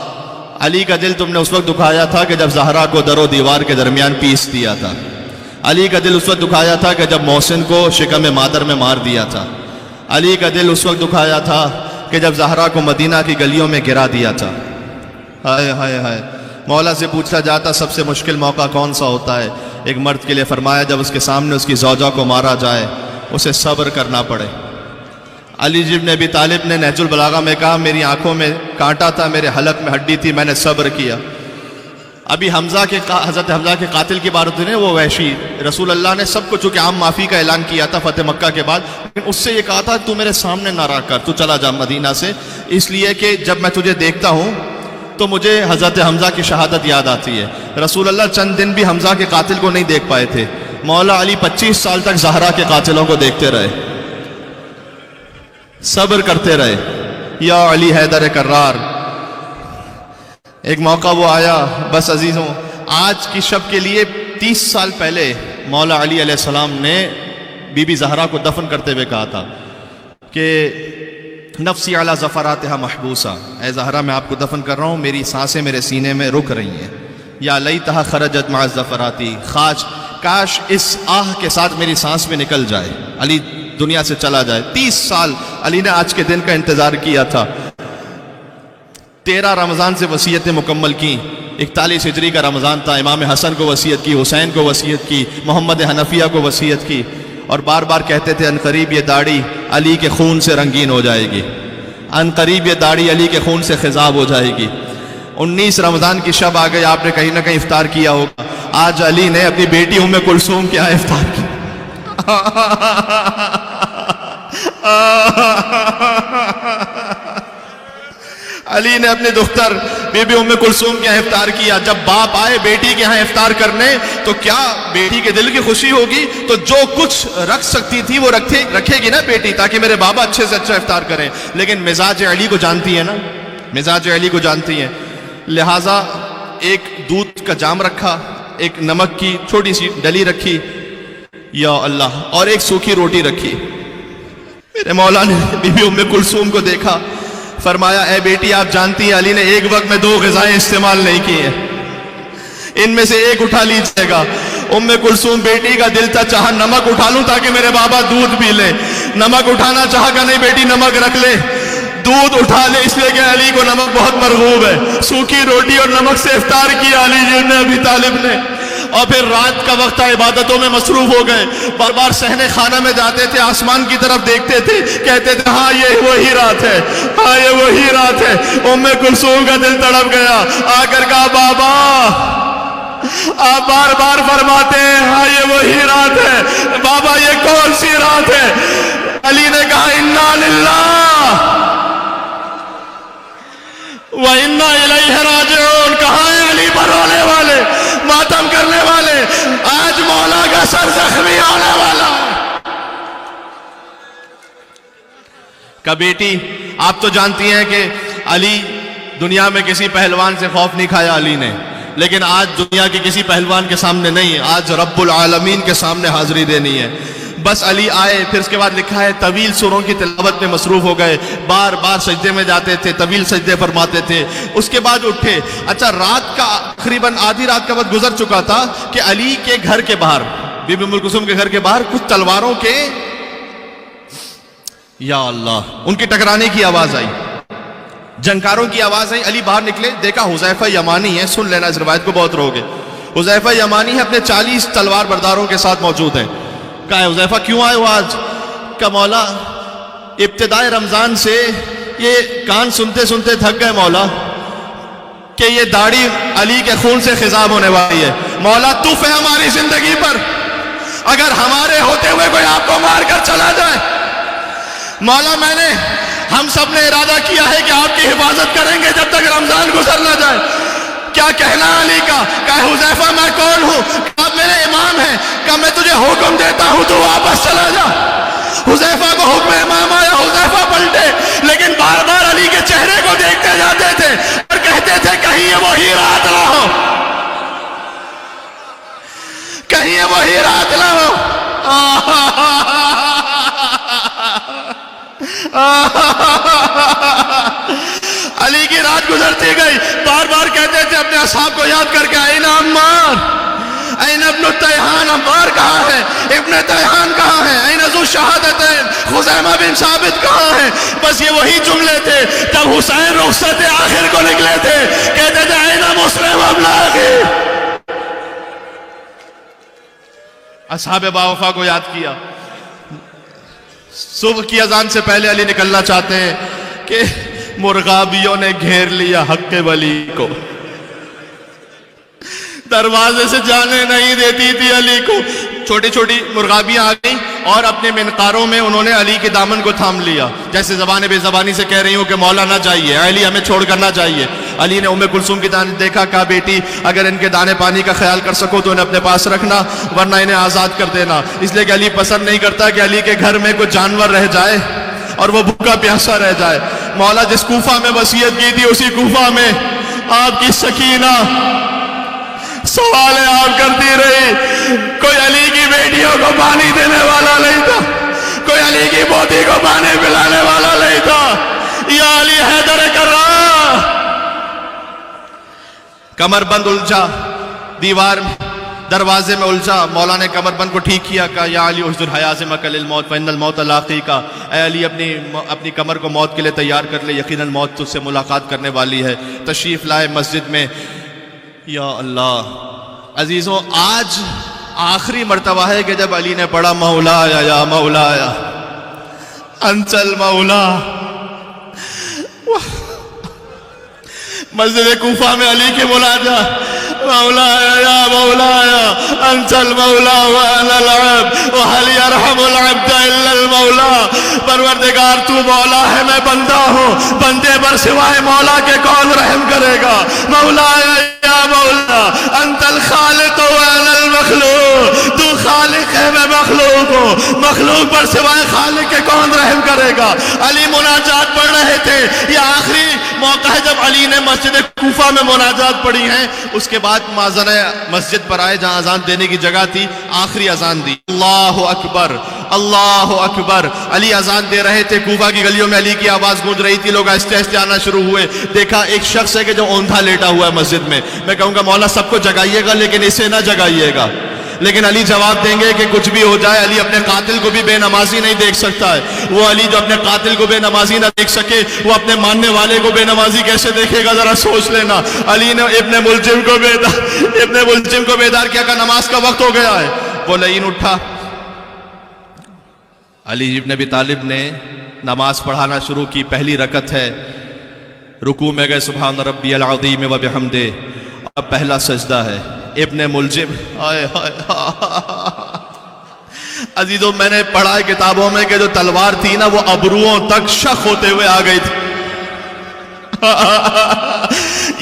علی کا دل تم نے اس وقت دکھایا تھا کہ جب زہرا کو در و دیوار کے درمیان پیس دیا تھا۔ علی کا دل اس وقت دکھایا تھا کہ جب محسن کو شکم مادر میں مار دیا تھا۔ علی کا دل اس وقت دکھایا تھا کہ جب زہرا کو مدینہ کی گلیوں میں گرا دیا تھا۔ ہائے ہائے ہائے، مولا سے پوچھا جاتا سب سے مشکل موقع کون سا ہوتا ہے؟ ایک مرد کے لیے فرمایا جب اس کے سامنے اس کی زوجہ کو مارا جائے، اسے صبر کرنا پڑے۔ علی بن ابی طالب نے نہج البلاغہ میں کہا میری آنکھوں میں کانٹا تھا، میرے حلق میں ہڈی تھی، میں نے صبر کیا۔ ابھی حضرت حمزہ کے قاتل کی بات ہوئی، وہ وحشی، رسول اللہ نے سب کو چونکہ عام معافی کا اعلان کیا تھا فتح مکہ کے بعد، لیکن اس سے یہ کہا تھا تو میرے سامنے نہ رہا کر، تو چلا جا مدینہ سے، اس لیے کہ جب میں تجھے دیکھتا ہوں تو مجھے حضرت حمزہ کی شہادت یاد آتی ہے۔ رسول اللہ چند دن بھی حمزہ کے قاتل کو نہیں دیکھ پائے تھے، مولا علی 25 سال تک زہرا کے قاتلوں کو دیکھتے رہے، صبر کرتے رہے۔ یا علی حیدر کرار، ایک موقع وہ آیا، بس عزیزوں آج کی شب کے لیے 30 سال پہلے مولا علی علیہ السلام نے بی بی زہرا کو دفن کرتے ہوئے کہا تھا کہ نفسی علی زفراتہا محبوسہ، اے زہرا میں آپ کو دفن کر رہا ہوں، میری سانسیں میرے سینے میں رک رہی ہیں۔ یا لیتہا خرجت مع الزفراتی، کاش اس آہ کے ساتھ میری سانس میں نکل جائے، علی دنیا سے چلا جائے۔ 30 سال علی نے آج کے دن کا انتظار کیا تھا۔ 13 رمضان سے وصیتیں مکمل کی، 41 ہجری کا رمضان تھا، امام حسن کو وصیت کی، حسین کو وصیت کی، محمد حنفیہ کو وصیت کی، اور بار بار کہتے تھے عنقریب یہ داڑھی علی کے خون سے رنگین ہو جائے گی، عنقریب یہ داڑھی علی کے خون سے خضاب ہو جائے گی۔ 19 رمضان کی شب آ گئی، آپ نے کہیں نہ کہیں افطار کیا ہوگا۔ آج علی نے اپنی بیٹی ام کلثوم کے یہاں افطار کیا۔ علی نے اپنی دختر بی بی ام کلثوم کے یہاں افطار کیا۔ جب باپ آئے بیٹی کے یہاں افطار کرنے تو کیا بیٹی کے دل کی خوشی ہوگی؟ تو جو کچھ رکھ سکتی تھی وہ رکھے گی نا بیٹی، تاکہ میرے بابا اچھے سے اچھا افطار کریں۔ لیکن مزاج علی کو جانتی ہے نا، مزاج علی کو جانتی ہیں، لہٰذا ایک دودھ کا جام رکھا، ایک نمک کی چھوٹی سی ڈلی رکھی، یا اللہ، اور ایک سوکھی روٹی رکھی۔ میرے مولا نے بی بی ام کلثوم کو دیکھا، فرمایا اے بیٹی آپ جانتی ہیں علی نے ایک وقت میں 2 غذائیں استعمال نہیں کی ہیں، ان میں سے ایک اٹھا لیجئے گا۔ ام کلثوم بیٹی کا دل تھا، چاہا نمک اٹھا لوں تاکہ میرے بابا دودھ پی لے، نمک اٹھانا چاہا کہ نہیں بیٹی نمک رکھ لے، دودھ اٹھا لے، اس لیے کہ علی کو نمک بہت مرغوب ہے۔ سوکھی روٹی اور نمک سے افطار کیا علی بن ابی طالب نے، اور پھر رات کا وقت عبادتوں میں مصروف ہو گئے۔ بار بار صحن خانہ میں جاتے تھے، آسمان کی طرف دیکھتے تھے، کہتے تھے ہاں یہ وہی رات ہے، ہاں یہ وہی رات ہے۔ ام کلثوم کا دل تڑپ گیا، آ کر کہا بابا، آپ بار بار فرماتے ہیں ہاں یہ وہی رات ہے، بابا یہ کون سی رات ہے؟ علی نے کہا انا للہ وَإِنَّا إِلَيْهِ رَاجِعُونَ۔ کہاں ہیں علی پر رونے والے، ماتم کرنے والے؟ آج مولا کا سر زخمی ہونے والا ہے۔ کہ بیٹی آپ تو جانتی ہیں کہ علی دنیا میں کسی پہلوان سے خوف نہیں کھایا علی نے، لیکن آج دنیا کے کسی پہلوان کے سامنے نہیں، آج رب العالمین کے سامنے حاضری دینی ہے۔ بس علی آئے، پھر اس کے بعد لکھا ہے طویل سوروں کی تلاوت میں مصروف ہو گئے، بار بار سجدے میں جاتے تھے، طویل سجدے فرماتے تھے، اس کے بعد اٹھے۔ اچھا رات کا تقریباً آدھی رات کا وقت گزر چکا تھا کہ علی کے گھر کے باہر، بی بی ام کلثوم کے گھر کے باہر کچھ تلواروں کے، یا اللہ، ان کی ٹکرانے کی آواز آئی۔ جنکاروں کی آواز آئی، علی باہر نکلے، دیکھا حذیفہ یمانی ہے، سن لینا اس روایت کو بہت رہو گے، حذیفہ یمانی ہے، اپنے 40 تلوار برداروں کے ساتھ موجود ہیں۔ کہا حذیفہ کیوں آئے ہو آج؟ کہ مولا ابتدائے رمضان سے یہ کان سنتے سنتے تھک گئے مولا، کہ یہ داڑھی علی کے خون سے خضاب ہونے والی ہے، مولا تف ہے ہماری زندگی پر، اگر ہمارے ہوتے ہوئے کوئی آپ کو مار کر چلا جائے، مولا ہم سب نے ارادہ کیا ہے کہ آپ کی حفاظت کریں گے جب تک رمضان گزر نہ جائے، کیا کہنا علی کا؟ کہا حذیفہ میں کون ہوں؟ آپ میرے امام ہیں، کہا میں تجھے حکم دیتا ہوں تو واپس چلا جا۔ حذیفہ کو حکم امام آیا، حذیفہ پلٹے، لیکن بار بار علی کے چہرے کو دیکھتے جاتے تھے اور کہتے تھے کہیں یہ وہی رات نہ ہو، کہیں یہ وہی رات نہ ہو۔ علی کی رات گزرتی گئی، بار بار کہتے تھے اپنے اصحاب کو یاد کر کے، این عمار، این ابن التیحان، عمار کہاں ہے؟ ابن تیحان کہاں ہے؟ این ذو الشہادتین، خزیمہ بن ثابت کہاں ہے؟ بس یہ وہی جملے تھے۔ جب حسین رخصت آخر کو نکلے تھے کہتے تھے این مسلم ابن اخی۔ اصحاب باوفا کو یاد کیا۔ صبح کی اذان سے پہلے علی نکلنا چاہتے ہیں کہ مرغابیوں نے گھیر لیا حق ولی کو، دروازے سے جانے نہیں دیتی تھی علی کو۔ چھوٹی چھوٹی مرغابیاں آ گئیں اور اپنے منقاروں میں انہوں نے علی کے دامن کو تھام لیا، جیسے زبان بے زبانی سے کہہ رہی ہوں کہ مولا نہ جائیے، علی ہمیں چھوڑ کر نہ جائیے۔ علی نے ام کلثوم کی دانے دیکھا، کہا بیٹی اگر ان کے دانے پانی کا خیال کر سکو تو انہیں اپنے پاس رکھنا، ورنہ انہیں آزاد کر دینا، اس لیے کہ علی پسند نہیں کرتا کہ علی کے گھر میں کوئی جانور رہ جائے اور وہ بھوکا پیاسا رہ جائے۔ مولا جس کوفہ میں وصیت کی تھی اسی کوفہ میں آپ کی سکینہ سوالیں آپ کرتی رہی، کوئی علی کی بیٹیوں کو پانی دینے والا نہیں تھا، کوئی علی کی پوتی کو پانی پلانے والا نہیں تھا۔ یا علی حیدر کرام، کمر بند الجھا، دیوار دروازے میں الجھا، مولا نے کمر بند کو ٹھیک کیا، کہا یا علی احضر حیازمک للموت فإن الموت لاقیک، اے علی اپنی کمر کو موت کے لیے تیار کر لے، یقیناً موت تجھ سے ملاقات کرنے والی ہے۔ تشریف لائے مسجد میں۔ یا اللہ عزیزوں، آج آخری مرتبہ ہے کہ جب علی نے پڑھا مولایا یا مولایا انت المولا، مسجد کوفہ میں علی کی مناجا، مولایا یا مولایا انت المولا وانا العبد وهل يرحم العبد الا المولا، پروردگار تو مولا ہے میں بندہ ہوں، بندے پر سوائے مولا کے کون رحم کرے گا؟ مولایا یا مولا انت الخالق وانا المخلوق، تو خالق ہے میں مخلوق ہوں، مخلوق پر سوائے خالق کے کون رحم کرے گا؟ علی مناجات پڑھ رہے تھے، یہ آخری موقع ہے جب علی نے مسجد کوفہ میں مناجات پڑھی ہیں، اس کے بعد مازن مسجد پر آئے جہاں اذان دینے کی جگہ تھی، آخری اذان دی، اللہ اکبر اللہ اکبر۔ علی اذان دے رہے تھے، کوفہ کی گلیوں میں علی کی آواز گونج رہی تھی، لوگ آہستہ آہستہ آنا شروع ہوئے۔ دیکھا ایک شخص ہے کہ جو اوندھا لیٹا ہوا ہے مسجد میں، میں کہوں گا مولا سب کو جگائیے گا لیکن اسے نہ جگائیے گا، لیکن علی جواب دیں گے کہ کچھ بھی ہو جائے علی اپنے قاتل کو بھی بے نمازی نہیں دیکھ سکتا ہے۔ وہ علی جو اپنے قاتل کو بے نمازی نہ دیکھ سکے، وہ اپنے ماننے والے کو بے نمازی کیسے دیکھے گا؟ ذرا سوچ لینا۔ علی نے ابن ملجم کو بیدار کیا، کہ نماز کا وقت ہو گیا ہے۔ وہ لعین اٹھا، علی ابن ابی طالب نے نماز پڑھانا شروع کی، پہلی رکعت ہے، رکوع میں گئے سبحان ربی العظیم و بحمدہ، اب پہلا سجدہ ہے۔ ابن ملجم عزیزوں میں نے پڑھا ہے کتابوں میں کہ جو تلوار تھی نا وہ ابروؤں تک شخ ہوتے ہوئے آ گئی تھی۔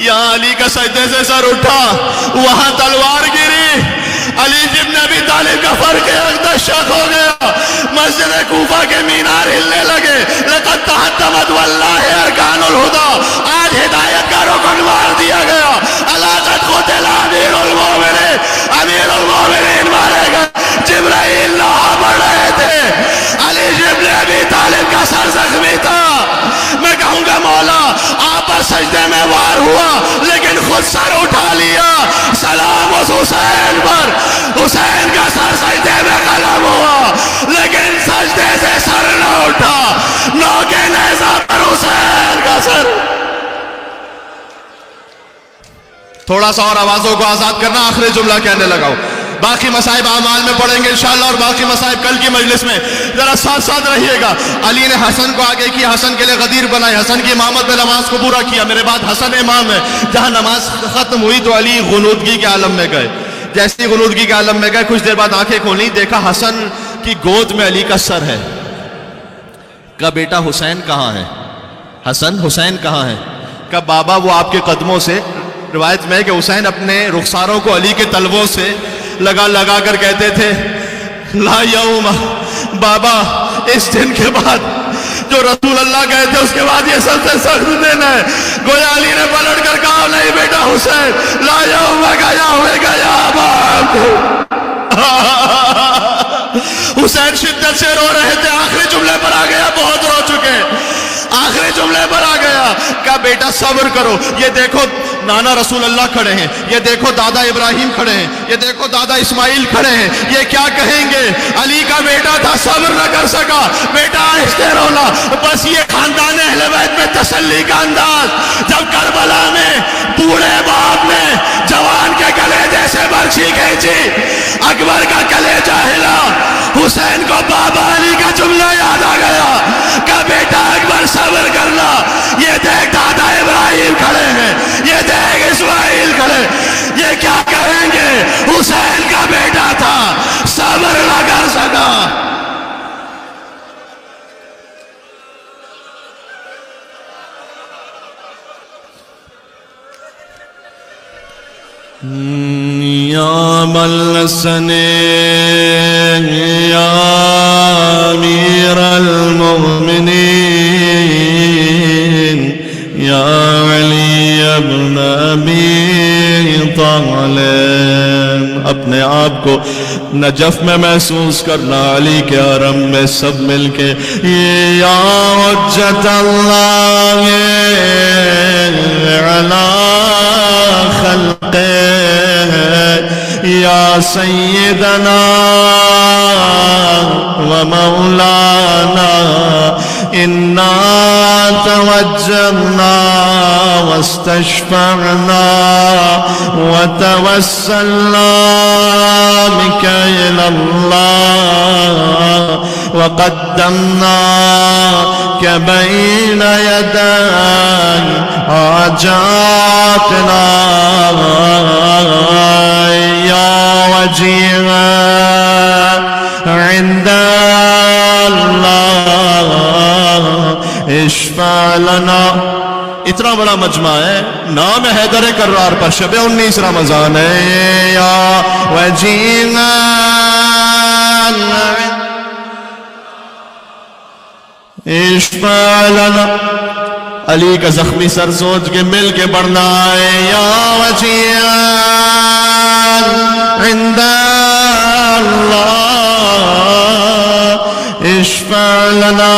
یہاں علی کا سجدے سے سر اٹھا، وہاں تلوار گری، علی ابن ابی طالب کا فرق اقدس شخ ہو گیا، مسجد کوفہ کے مینار ہلنے لگے۔ لقد تحطمت واللہ ارکان الہدی، آج ہدایت کا رکن مار دیا گیا۔ قد قتل امیر المومنین، امیر المومنین مارے گئے۔ جبرائیل لوہا پڑھ رہے تھے، علی ابن ابی طالب کا سر زخمی تھا۔ میں کہوں گا مولا آپ پر سجدے میں وار ہوا لیکن خود سر اٹھا لیا۔ سلام اس حسین پر، حسین کا سر سجدے میں قلم ہوا لیکن سجدے سے سر نہ اٹھا، نوکے نیزہ پر حسین کا سر۔ تھوڑا سا اور آوازوں کو آزاد کرنا، آخری جملہ کہنے لگا ہوں. باقی مصائب اعمال میں پڑھیں گے انشاءاللہ، اور باقی مصائب کل کی مجلس میں. ذرا ساتھ ساتھ رہیے گا. علی نے حسن کو آگے کیا، حسن کے لیے غدیر بنائے، حسن کی امامت میں نماز کو پورا کیا. میرے بعد حسن امام ہے. جہاں نماز ختم ہوئی تو علی غنودگی کے عالم میں گئے. جیسی غنودگی کے عالم میں گئے، کچھ دیر بعد آنکھیں کھولی، دیکھا حسن کی گود میں علی کا سر ہے. کہا بیٹا حسین کہاں ہے؟ حسن حسین کہاں ہے؟ کہا بابا وہ آپ کے قدموں سے. روایت میں ہے کہ حسین اپنے رخساروں کو علی کے تلووں سے لگا کر کہتے تھے لا یوم، بابا اس دن کے بعد جو رسول اللہ گئے تھے اس کے بعد یہ سب سے سخت دن ہے. گویا علی نے پلٹ کر کہا نہیں بیٹا حسین، لا یوم گیا ہوئے باپ. حسین شدت سے رو رہے تھے. آخری جملے پر آ گیا، بہت رو چکے. آخری جملے پر آ گیا. کہا بیٹا صبر کرو. یہ دیکھو نانا رسول اللہ کھڑے ہیں، یہ دیکھو دادا ابراہیم کھڑے ہیں، یہ دیکھو دادا اسماعیل کھڑے ہیں. یہ کیا کہیں گے؟ علی کا بیٹا تھا، صبر نہ کر سکا. بیٹا آہستہ رونا. بس یہ خاندان اہل بیت میں تسلی کا انداز. جب کربلا میں بوڑھے باپ نے جوان کے کلیجے سے برچھی کھینچی، اکبر کا کلیجہ ہلا. حسین کو بابا علی کا جملہ یاد آ گیا کہ بیٹا اکبر صبر کرنا. یہ دیکھ دادا ابراہیم کھڑے ہیں، یہ دیکھ اسماعیل کھڑے، یہ کیا کہیں گے؟ حسین کا بیٹا تھا، صبر نہ کر سکا. یا ملسن یا امیر المؤمنین یا علی ابن ابی طالب. اپنے آپ کو نجف میں محسوس کرنا، علی کے حرم میں سب مل کے یا حجت اللہ علی خلقہ یا سیدنا و مولانا انا توجہنا واستشفعنا وتوسلنا بک الی اللہ وقدمناک بین یدی حاجاتنا یا وجیہا عند اللہ اشفع لنا. اتنا بڑا مجمع ہے، نام حیدر کرار پر، شب 19 رمضان ہے. یا وجیہا اشفع لنا. علی کا زخمی سر سوچ کے مل کے پڑھنا ہے. یا وجیہا عند اللہ اشفع لنا